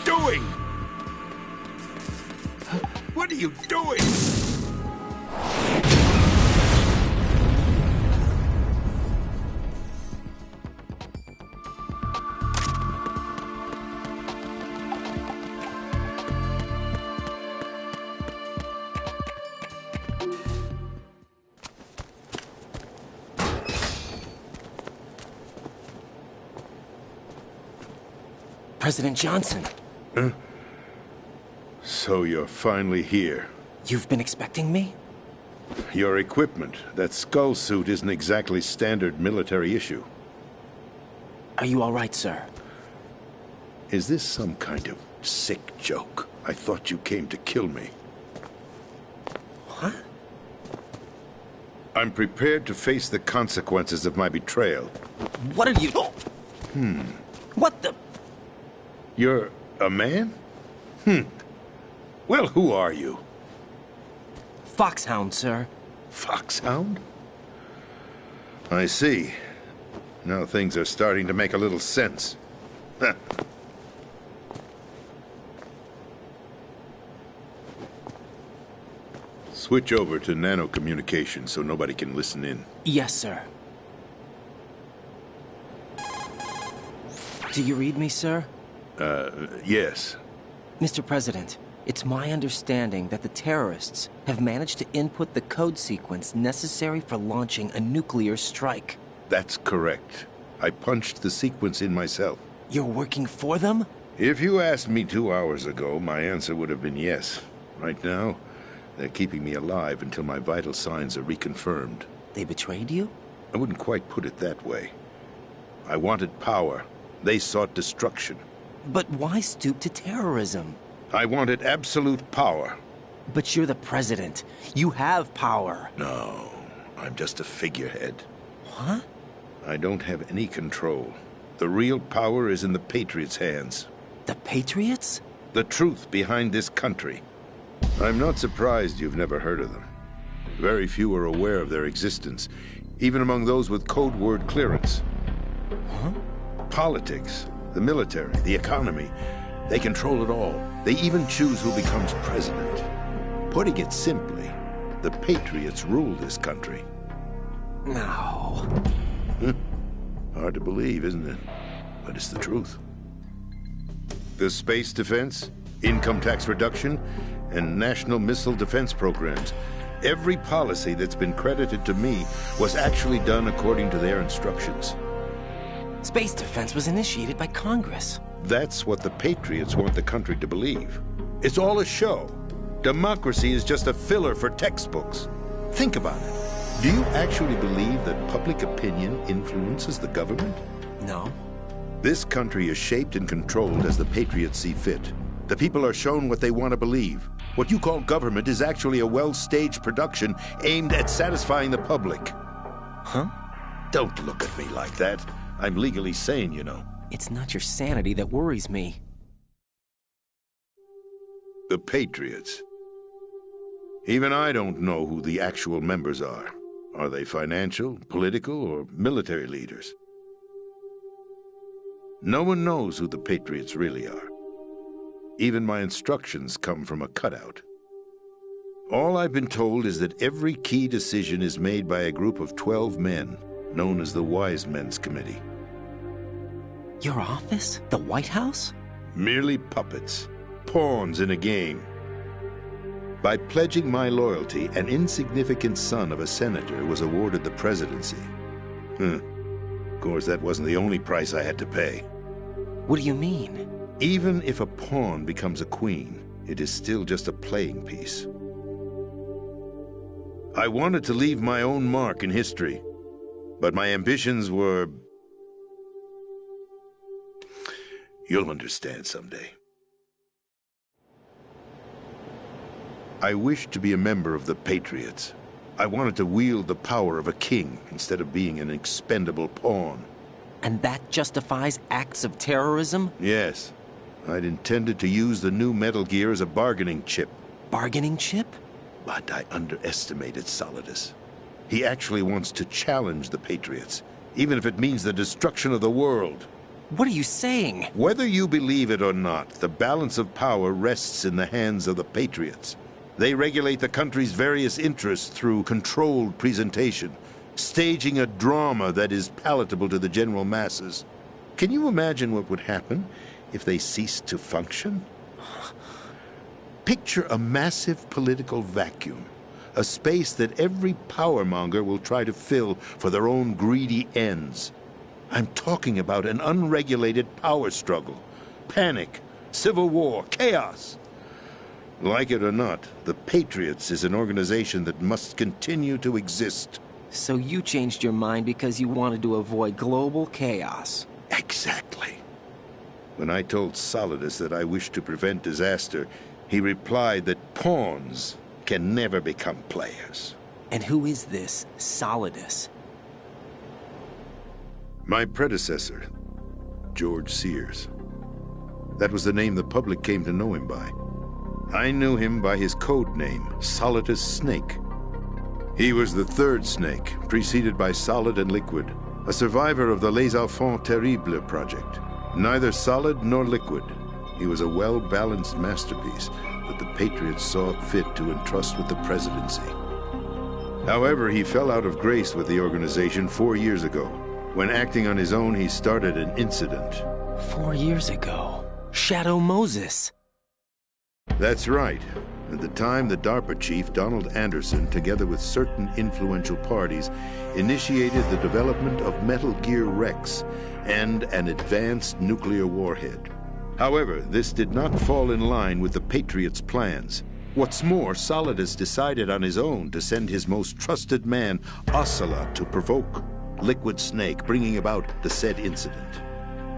I: doing? What are you doing?
D: President Johnson.
I: Huh? So you're finally here.
D: You've been expecting me?
I: Your equipment, that skull suit, isn't exactly standard military issue.
D: Are you all right, sir?
I: Is this some kind of sick joke? I thought you came to kill me.
D: What?
I: I'm prepared to face the consequences of my betrayal.
D: What are you... What the...
I: You're a man? Well, who are you?
D: Foxhound, sir.
I: Foxhound? I see. Now things are starting to make a little sense. Switch over to nano-communication so nobody can listen in.
D: Yes, sir. Do you read me, sir?
I: Yes.
D: Mr. President, it's my understanding that the terrorists have managed to input the code sequence necessary for launching a nuclear strike.
I: That's correct. I punched the sequence in myself.
D: You're working for them?
I: If you asked me 2 hours ago, my answer would have been yes. Right now, they're keeping me alive until my vital signs are reconfirmed.
D: They betrayed you?
I: I wouldn't quite put it that way. I wanted power. They sought destruction.
D: But why stoop to terrorism?
I: I wanted absolute power.
D: But you're the president. You have power.
I: No, I'm just a figurehead.
D: What?
I: I don't have any control. The real power is in the Patriots' hands.
D: The Patriots?
I: The truth behind this country. I'm not surprised you've never heard of them. Very few are aware of their existence, even among those with code word clearance.
D: Huh?
I: Politics, the military, the economy, they control it all. They even choose who becomes president. Putting it simply, the Patriots rule this country.
D: No.
I: Hard to believe, isn't it? But it's the truth. The space defense, income tax reduction, and national missile defense programs. Every policy that's been credited to me was actually done according to their instructions.
D: Space defense was initiated by Congress.
I: That's what the Patriots want the country to believe. It's all a show. Democracy is just a filler for textbooks. Think about it. Do you actually believe that public opinion influences the government?
D: No.
I: This country is shaped and controlled as the Patriots see fit. The people are shown what they want to believe. What you call government is actually a well-staged production aimed at satisfying the public.
D: Huh?
I: Don't look at me like that. I'm legally sane, you know.
D: It's not your sanity that worries me.
I: The Patriots. Even I don't know who the actual members are. Are they financial, political, or military leaders? No one knows who the Patriots really are. Even my instructions come from a cutout. All I've been told is that every key decision is made by a group of 12 men, known as the Wise Men's Committee.
D: Your office? The White House?
I: Merely puppets, pawns in a game. By pledging my loyalty, an insignificant son of a senator was awarded the presidency. Of course, that wasn't the only price I had to pay.
D: What do you mean?
I: Even if a pawn becomes a queen, it is still just a playing piece. I wanted to leave my own mark in history, but my ambitions were... You'll understand someday. I wished to be a member of the Patriots. I wanted to wield the power of a king instead of being an expendable pawn.
D: And that justifies acts of terrorism?
I: Yes. I'd intended to use the new Metal Gear as a bargaining chip.
D: Bargaining chip?
I: But I underestimated Solidus. He actually wants to challenge the Patriots, even if it means the destruction of the world.
D: What are you saying?
O: Whether you believe it or not, the balance of power rests in the hands of the Patriots. They regulate the country's various interests through controlled presentation, staging a drama that is palatable to the general masses. Can you imagine what would happen if they ceased to function? Picture a massive political vacuum, a space that every powermonger will try to fill for their own greedy ends. I'm talking about an unregulated power struggle, panic, civil war, chaos. Like it or not, the Patriots is an organization that must continue to exist.
D: So you changed your mind because you wanted to avoid global chaos.
O: Exactly. When I told Solidus that I wished to prevent disaster, he replied that pawns can never become players.
D: And who is this Solidus?
O: My predecessor, George Sears. That was the name the public came to know him by. I knew him by his code name, Solidus Snake. He was the third Snake, preceded by Solid and Liquid, a survivor of the Les Enfants Terribles project. Neither solid nor liquid, he was a well-balanced masterpiece that the Patriots saw fit to entrust with the presidency. However, he fell out of grace with the organization 4 years ago. When acting on his own, he started an incident.
D: 4 years ago? Shadow Moses.
O: That's right. At the time, the DARPA chief, Donald Anderson, together with certain influential parties, initiated the development of Metal Gear Rex and an advanced nuclear warhead. However, this did not fall in line with the Patriots' plans. What's more, Solidus decided on his own to send his most trusted man, Ocelot, to provoke Liquid Snake, bringing about the said incident.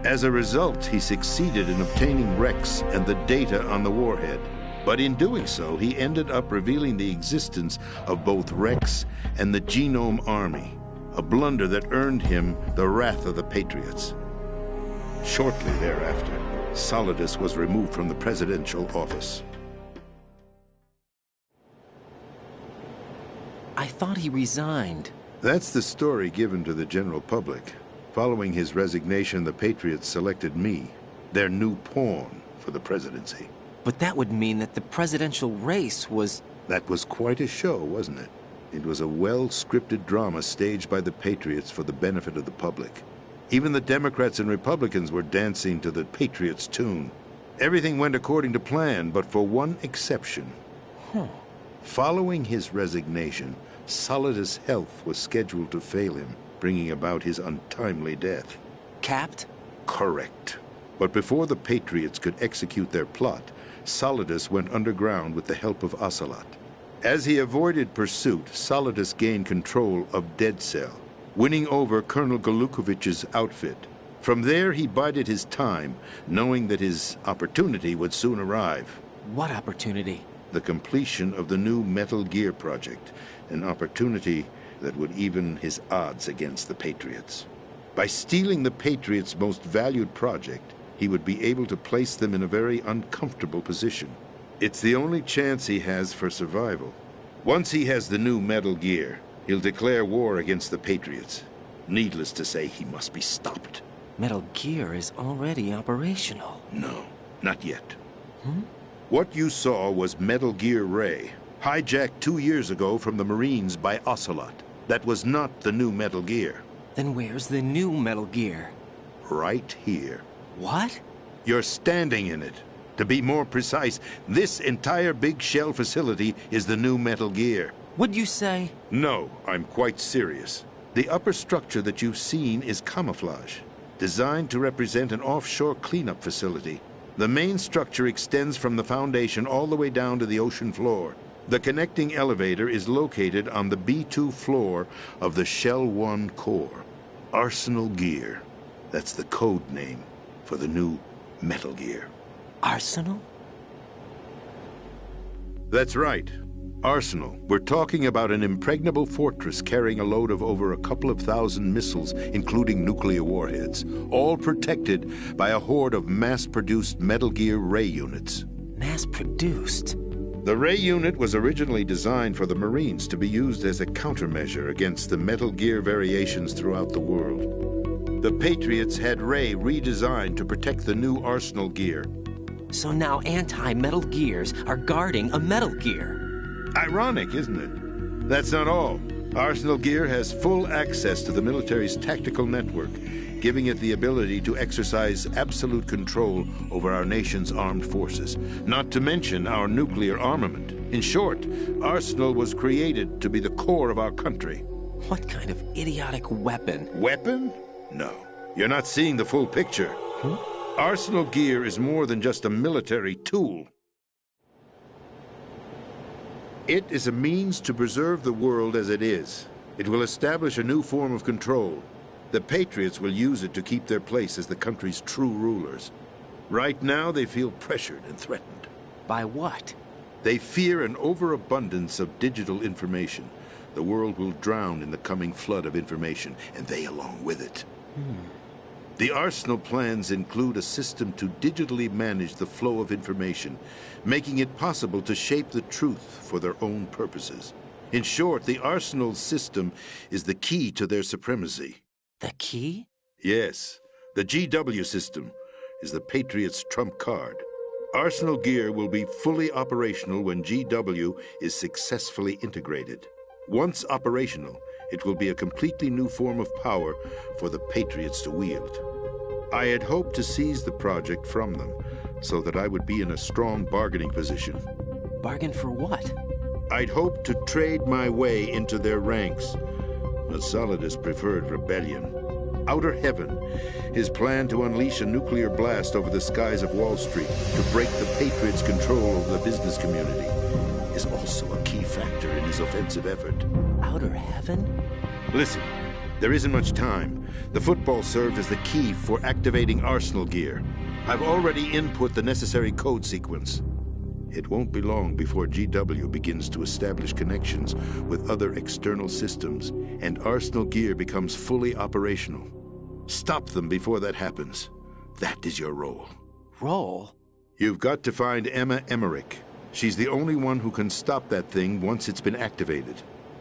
O: As a result, he succeeded in obtaining Rex and the data on the warhead. But in doing so, he ended up revealing the existence of both Rex and the Genome Army, a blunder that earned him the wrath of the Patriots. Shortly thereafter, Solidus was removed from the presidential office.
D: I thought he resigned.
O: That's the story given to the general public. Following his resignation, the Patriots selected me, their new pawn, for the presidency.
D: But that would mean that the presidential race was...
O: That was quite a show, wasn't it? It was a well-scripted drama staged by the Patriots for the benefit of the public. Even the Democrats and Republicans were dancing to the Patriots' tune. Everything went according to plan, but for one exception. Following his resignation, Solidus' health was scheduled to fail him, bringing about his untimely death.
D: Capped?
O: Correct. But before the Patriots could execute their plot, Solidus went underground with the help of Ocelot. As he avoided pursuit, Solidus gained control of Dead Cell, winning over Colonel Golukovich's outfit. From there, he bided his time, knowing that his opportunity would soon arrive.
D: What opportunity?
O: The completion of the new Metal Gear project, an opportunity that would even his odds against the Patriots. By stealing the Patriots' most valued project, he would be able to place them in a very uncomfortable position. It's the only chance he has for survival. Once he has the new Metal Gear, he'll declare war against the Patriots. Needless to say, he must be stopped.
D: Metal Gear is already operational.
O: No, not yet. What you saw was Metal Gear Ray, hijacked 2 years ago from the Marines by Ocelot. That was not the new Metal Gear.
D: Then where's the new Metal Gear?
O: Right here.
D: What?
O: You're standing in it. To be more precise, this entire big shell facility is the new Metal Gear.
D: What'd you say?
O: No, I'm quite serious. The upper structure that you've seen is camouflage, designed to represent an offshore cleanup facility. The main structure extends from the foundation all the way down to the ocean floor. The connecting elevator is located on the B2 floor of the Shell 1 core. Arsenal Gear. That's the code name for the new Metal Gear.
D: Arsenal?
O: That's right. Arsenal. We're talking about an impregnable fortress carrying a load of over a couple of thousand missiles, including nuclear warheads, all protected by a horde of mass-produced Metal Gear Ray units.
D: Mass-produced?
O: The Ray unit was originally designed for the Marines to be used as a countermeasure against the Metal Gear variations throughout the world. The Patriots had Ray redesigned to protect the new Arsenal gear.
D: So now anti-Metal Gears are guarding a Metal Gear.
O: Ironic, isn't it? That's not all. Arsenal Gear has full access to the military's tactical network, giving it the ability to exercise absolute control over our nation's armed forces, not to mention our nuclear armament. In short, Arsenal was created to be the core of our country.
D: What kind of idiotic weapon?
O: Weapon? No. You're not seeing the full picture. Arsenal Gear is more than just a military tool. It is a means to preserve the world as it is. It will establish a new form of control. The Patriots will use it to keep their place as the country's true rulers. Right now, they feel pressured and threatened.
D: By what?
O: They fear an overabundance of digital information. The world will drown in the coming flood of information, and they along with it. The Arsenal plans include a system to digitally manage the flow of information, making it possible to shape the truth for their own purposes. In short, the Arsenal system is the key to their supremacy.
D: The key?
O: Yes. The GW system is the Patriots' trump card. Arsenal Gear will be fully operational when GW is successfully integrated. Once operational, it will be a completely new form of power for the Patriots to wield. I had hoped to seize the project from them, so that I would be in a strong bargaining position.
D: Bargain for what?
O: I'd hoped to trade my way into their ranks, but Solidus preferred rebellion. Outer Heaven, his plan to unleash a nuclear blast over the skies of Wall Street to break the Patriots' control over the business community, is also a key factor in his offensive effort.
D: Outer Heaven?
O: Listen, there isn't much time. The football served as the key for activating Arsenal Gear. I've already input the necessary code sequence. It won't be long before GW begins to establish connections with other external systems, and Arsenal Gear becomes fully operational. Stop them before that happens. That is your role.
D: Role?
O: You've got to find Emma Emmerich. She's the only one who can stop that thing once it's been activated.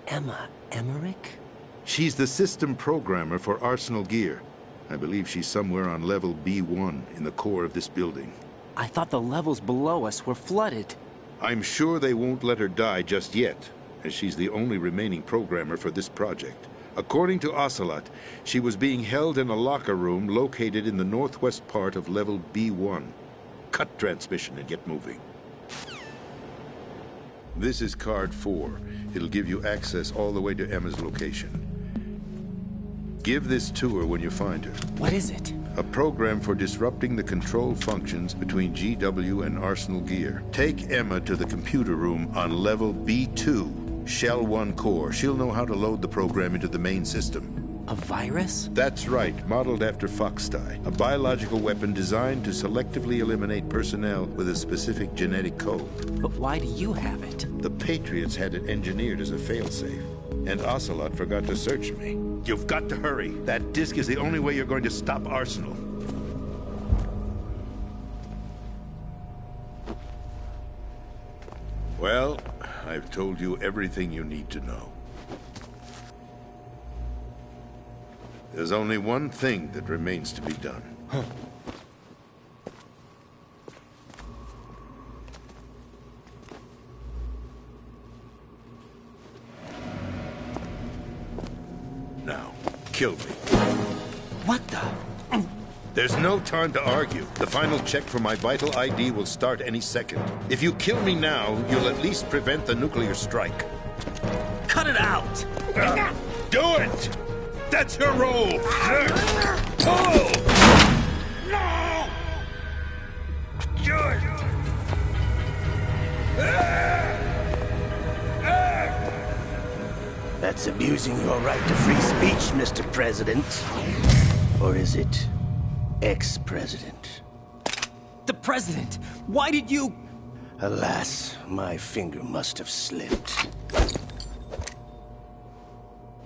D: Emma Emmerich?
O: She's the system programmer for Arsenal Gear. I believe she's somewhere on level B1 in the core of this building.
D: I thought the levels below us were flooded.
O: I'm sure they won't let her die just yet, as she's the only remaining programmer for this project. According to Ocelot, she was being held in a locker room located in the northwest part of level B1. Cut transmission and get moving. This is card 4. It'll give you access all the way to Emma's location. Give this to her when you find her.
D: What is it?
O: A program for disrupting the control functions between GW and Arsenal Gear. Take Emma to the computer room on level B2, Shell 1 core. She'll know how to load the program into the main system.
D: A virus?
O: That's right, modeled after Foxdie, a biological weapon designed to selectively eliminate personnel with a specific genetic code.
D: But why do you have it?
O: The Patriots had it engineered as a failsafe, and Ocelot forgot to search me. You've got to hurry. That disk is the only way you're going to stop Arsenal. Well, I've told you everything you need to know. There's only one thing that remains to be done. Now, kill me.
D: What the?
O: There's no time to argue. The final check for my vital ID will start any second. If you kill me now, you'll at least prevent the nuclear strike.
D: Cut it out!
O: Do it! That's your role!
B: Pull! No! George!
P: That's abusing your right to free speech, Mr. President. Or is it ex-president?
D: The president! Why did you...
P: Alas, my finger must have slipped.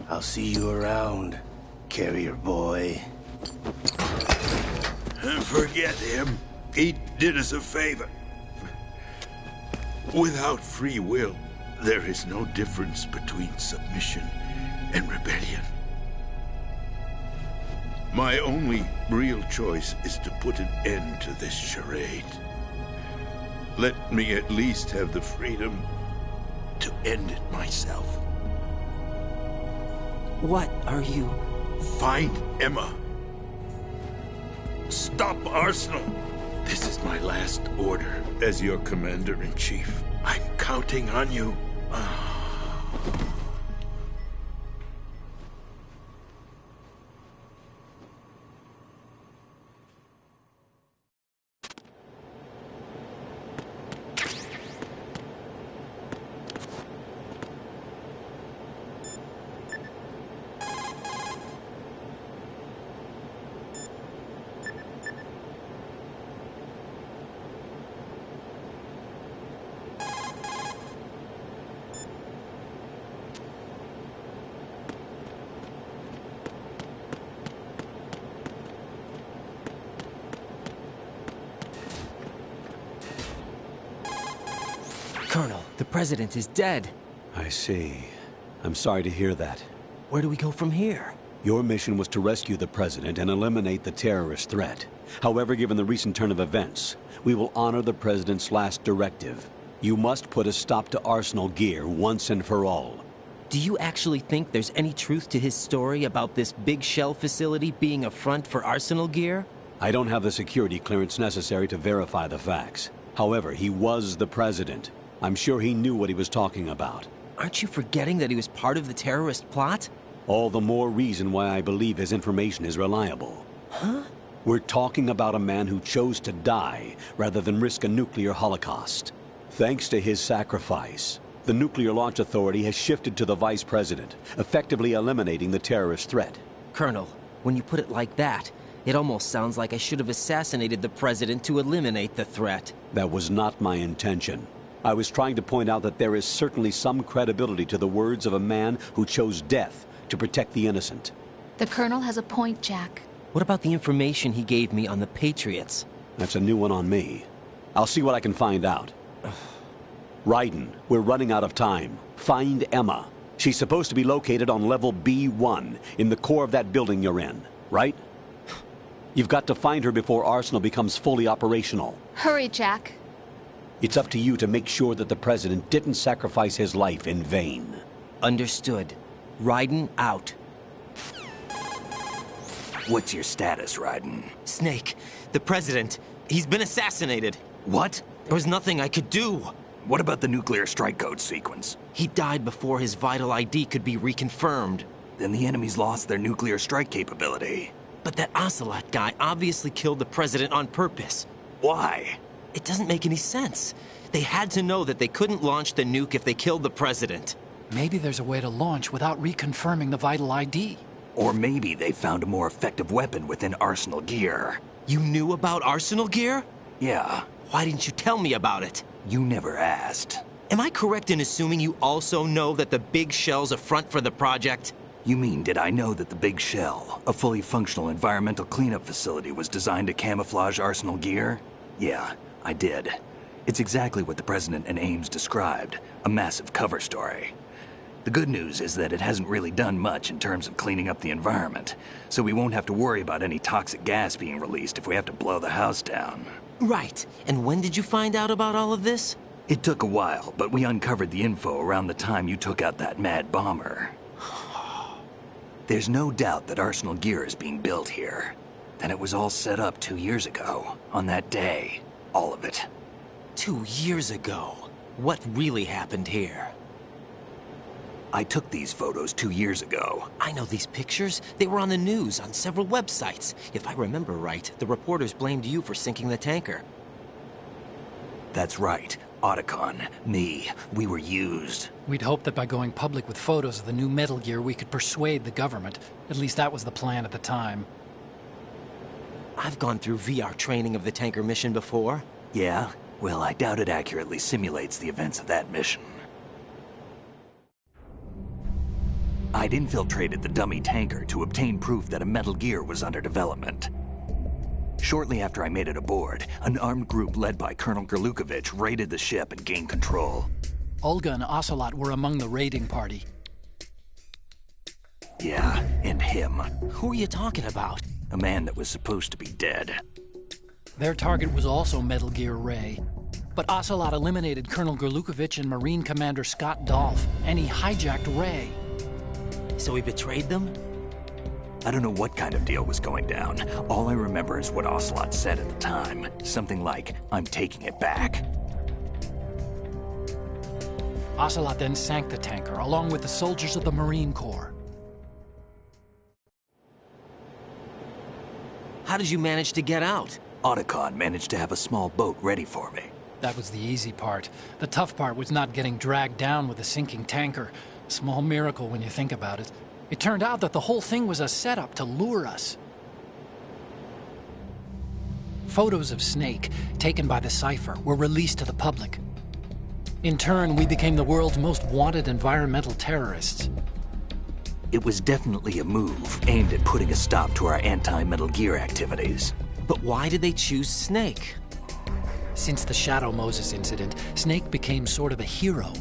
P: I'll see you around, carrier boy.
O: Forget him. He did us a favor. Without free will, there is no difference between submission and rebellion. My only real choice is to put an end to this charade. Let me at least have the freedom to end it myself.
D: What are you...
O: Find Emma. Stop Arsenal. This is my last order as your commander-in-chief. I'm counting on you.
D: Colonel, the President is dead.
F: I see. I'm sorry to hear that.
D: Where do we go from here?
F: Your mission was to rescue the President and eliminate the terrorist threat. However, given the recent turn of events, we will honor the President's last directive. You must put a stop to Arsenal Gear once and for all.
D: Do you actually think there's any truth to his story about this big shell facility being a front for Arsenal Gear?
F: I don't have the security clearance necessary to verify the facts. However, he was the President. I'm sure he knew what he was talking about.
D: Aren't you forgetting that he was part of the terrorist plot?
F: All the more reason why I believe his information is reliable.
D: Huh?
F: We're talking about a man who chose to die rather than risk a nuclear holocaust. Thanks to his sacrifice, the Nuclear Launch Authority has shifted to the Vice President, effectively eliminating the terrorist threat.
D: Colonel, when you put it like that, it almost sounds like I should have assassinated the President to eliminate the threat.
F: That was not my intention. I was trying to point out that there is certainly some credibility to the words of a man who chose death to protect the innocent.
C: The Colonel has a point, Jack.
D: What about the information he gave me on the Patriots?
F: That's a new one on me. I'll see what I can find out. Raiden, we're running out of time. Find Emma. She's supposed to be located on level B1, in the core of that building you're in, right? You've got to find her before Arsenal becomes fully operational.
C: Hurry, Jack.
F: It's up to you to make sure that the President didn't sacrifice his life in vain.
D: Understood. Raiden out.
L: What's your status, Raiden?
D: Snake, the President, he's been assassinated.
L: What?
D: There was nothing I could do.
L: What about the nuclear strike code sequence?
D: He died before his vital ID could be reconfirmed.
L: Then the enemy's lost their nuclear strike capability.
D: But that Ocelot guy obviously killed the President on purpose.
L: Why?
D: It doesn't make any sense. They had to know that they couldn't launch the nuke if they killed the President.
N: Maybe there's a way to launch without reconfirming the vital ID.
L: Or maybe they found a more effective weapon within Arsenal Gear.
D: You knew about Arsenal Gear?
L: Yeah.
D: Why didn't you tell me about it?
L: You never asked.
D: Am I correct in assuming you also know that the Big Shell's a front for the project?
L: You mean, did I know that the Big Shell, a fully functional environmental cleanup facility, was designed to camouflage Arsenal Gear? Yeah, I did. It's exactly what the President and Ames described, a massive cover story. The good news is that it hasn't really done much in terms of cleaning up the environment, so we won't have to worry about any toxic gas being released if we have to blow the house down.
D: Right. And when did you find out about all of this?
L: It took a while, but we uncovered the info around the time you took out that mad bomber. There's no doubt that Arsenal Gear is being built here. And it was all set up 2 years ago, on that day. All of it.
D: 2 years ago? What really happened here?
L: I took these photos 2 years ago.
D: I know these pictures. They were on the news, on several websites. If I remember right, the reporters blamed you for sinking the tanker.
L: That's right. Otacon, me, we were used.
N: We'd hoped that by going public with photos of the new Metal Gear, we could persuade the government. At least that was the plan at the time.
D: I've gone through VR training of the tanker mission before.
L: Yeah? Well, I doubt it accurately simulates the events of that mission. I'd infiltrated the dummy tanker to obtain proof that a Metal Gear was under development. Shortly after I made it aboard, an armed group led by Colonel Gerlukovich raided the ship and gained control.
N: Olga and Ocelot were among the raiding party.
L: Yeah, and him.
D: Who are you talking about?
L: A man that was supposed to be dead.
N: Their target was also Metal Gear Ray. But Ocelot eliminated Colonel Gurlukovich and Marine Commander Scott Dolph, and he hijacked Ray.
D: So he betrayed them?
L: I don't know what kind of deal was going down. All I remember is what Ocelot said at the time. Something like, "I'm taking it back."
N: Ocelot then sank the tanker, along with the soldiers of the Marine Corps.
D: How did you manage to get out?
L: Otacon managed to have a small boat ready for me.
N: That was the easy part. The tough part was not getting dragged down with a sinking tanker. Small miracle when you think about it. It turned out that the whole thing was a setup to lure us. Photos of Snake, taken by the Cypher, were released to the public. In turn, we became the world's most wanted environmental terrorists.
L: It was definitely a move aimed at putting a stop to our anti-Metal Gear activities.
D: But why did they choose Snake?
N: Since the Shadow Moses incident, Snake became sort of a hero.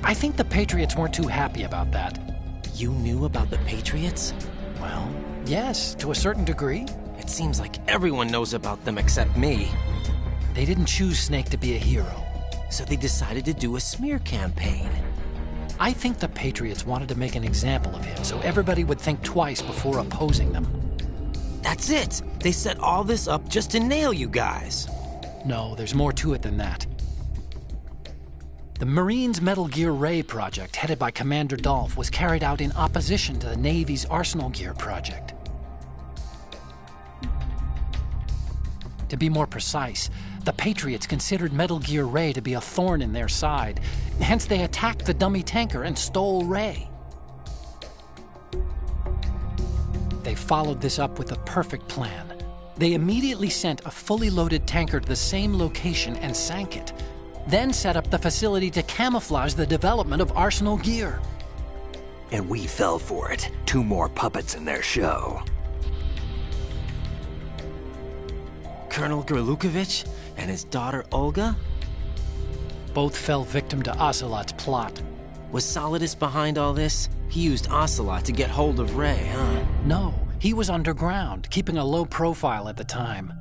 N: I think the Patriots weren't too happy about that.
D: You knew about the Patriots?
N: Well, yes, to a certain degree.
D: It seems like everyone knows about them except me.
N: They didn't choose Snake to be a hero.
D: So they decided to do a smear campaign.
N: I think the Patriots wanted to make an example of him so everybody would think twice before opposing them.
D: That's it! They set all this up just to nail you guys.
N: No, there's more to it than that. The Marines' Metal Gear Ray project, headed by Commander Dolph, was carried out in opposition to the Navy's Arsenal Gear project. To be more precise, the Patriots considered Metal Gear Ray to be a thorn in their side. Hence, they attacked the dummy tanker and stole Ray. They followed this up with a perfect plan. They immediately sent a fully loaded tanker to the same location and sank it. Then set up the facility to camouflage the development of Arsenal Gear.
L: And we fell for it. 2 more puppets in their show.
D: Colonel Gurlukovich and his daughter Olga?
N: Both fell victim to Ocelot's plot.
D: Was Solidus behind all this? He used Ocelot to get hold of Ray, huh?
N: No, he was underground, keeping a low profile at the time.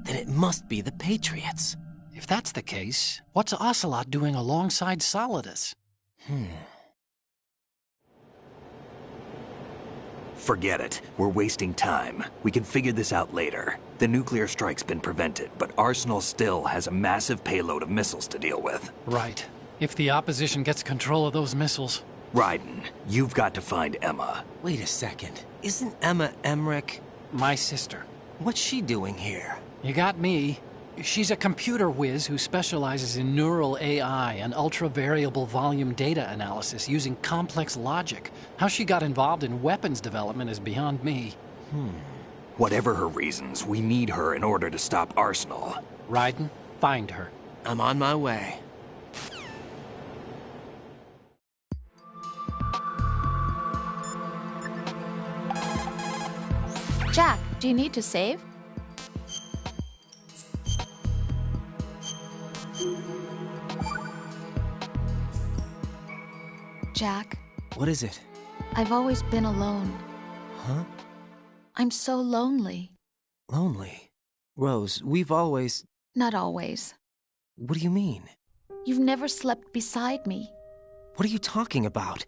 D: Then it must be the Patriots.
N: If that's the case, what's Ocelot doing alongside Solidus?
L: Forget it. We're wasting time. We can figure this out later. The nuclear strike's been prevented, but Arsenal still has a massive payload of missiles to deal with.
N: Right. If the opposition gets control of those missiles.
L: Raiden, you've got to find Emma.
D: Wait a second. Isn't Emma Emmerich
N: my sister?
D: What's she doing here?
N: You got me. She's a computer whiz who specializes in neural AI and ultra-variable volume data analysis using complex logic. How she got involved in weapons development is beyond me.
L: Whatever her reasons, we need her in order to stop Arsenal.
N: Raiden, find her.
D: I'm on my way.
C: Jack, do you need to save? Jack.
D: What is it?
C: I've always been alone.
D: Huh?
C: I'm so lonely.
D: Lonely? Rose, we've always...
C: Not always.
D: What do you mean?
C: You've never slept beside me.
D: What are you talking about?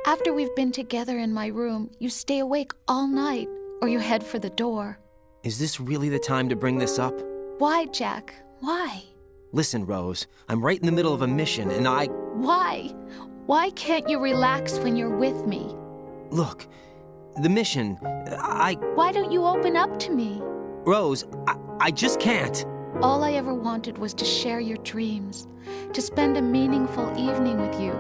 C: After we've been together in my room, you stay awake all night, or you head for the door.
D: Is this really the time to bring this up?
C: Why, Jack? Why?
D: Listen, Rose, I'm right in the middle of a mission, and
C: Why? Why can't you relax when you're with me?
D: Look, the mission,
C: Why don't you open up to me?
D: Rose, I just can't.
C: All I ever wanted was to share your dreams, to spend a meaningful evening with you.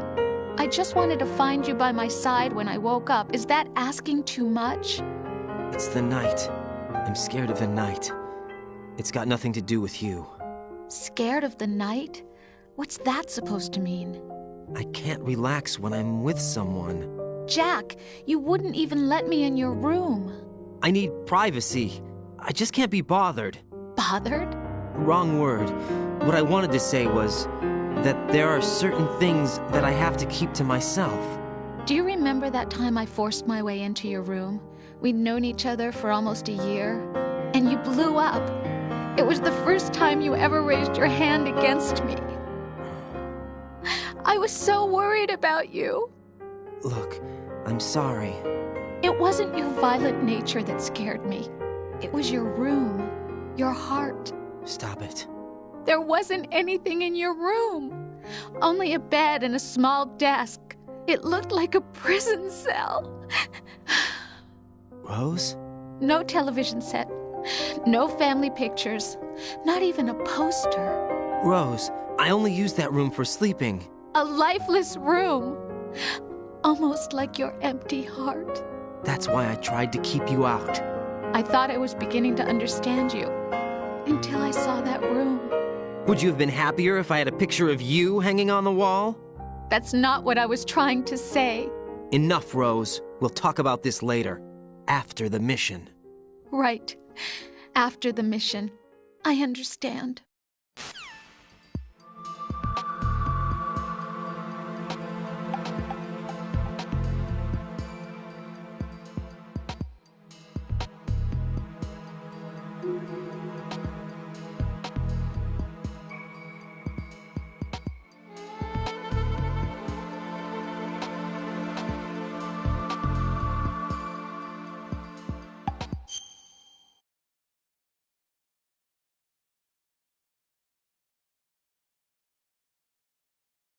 C: I just wanted to find you by my side when I woke up. Is that asking too much?
D: It's the night. I'm scared of the night. It's got nothing to do with you.
C: Scared of the night? What's that supposed to mean?
D: I can't relax when I'm with someone.
C: Jack, you wouldn't even let me in your room.
D: I need privacy. I just can't be bothered.
C: Bothered?
D: Wrong word. What I wanted to say was that there are certain things that I have to keep to myself.
C: Do you remember that time I forced my way into your room? We'd known each other for almost a year, and you blew up. It was the first time you ever raised your hand against me. I was so worried about you.
D: Look, I'm sorry.
C: It wasn't your violent nature that scared me. It was your room, your heart.
D: Stop it.
C: There wasn't anything in your room. Only a bed and a small desk. It looked like a prison cell.
D: Rose?
C: No television set. No family pictures. Not even a poster.
D: Rose, I only use that room for sleeping.
C: A lifeless room. Almost like your empty heart.
D: That's why I tried to keep you out.
C: I thought I was beginning to understand you. Until I saw that room.
D: Would you have been happier if I had a picture of you hanging on the wall?
C: That's not what I was trying to say.
D: Enough, Rose. We'll talk about this later. After the mission.
C: Right. After the mission. I understand.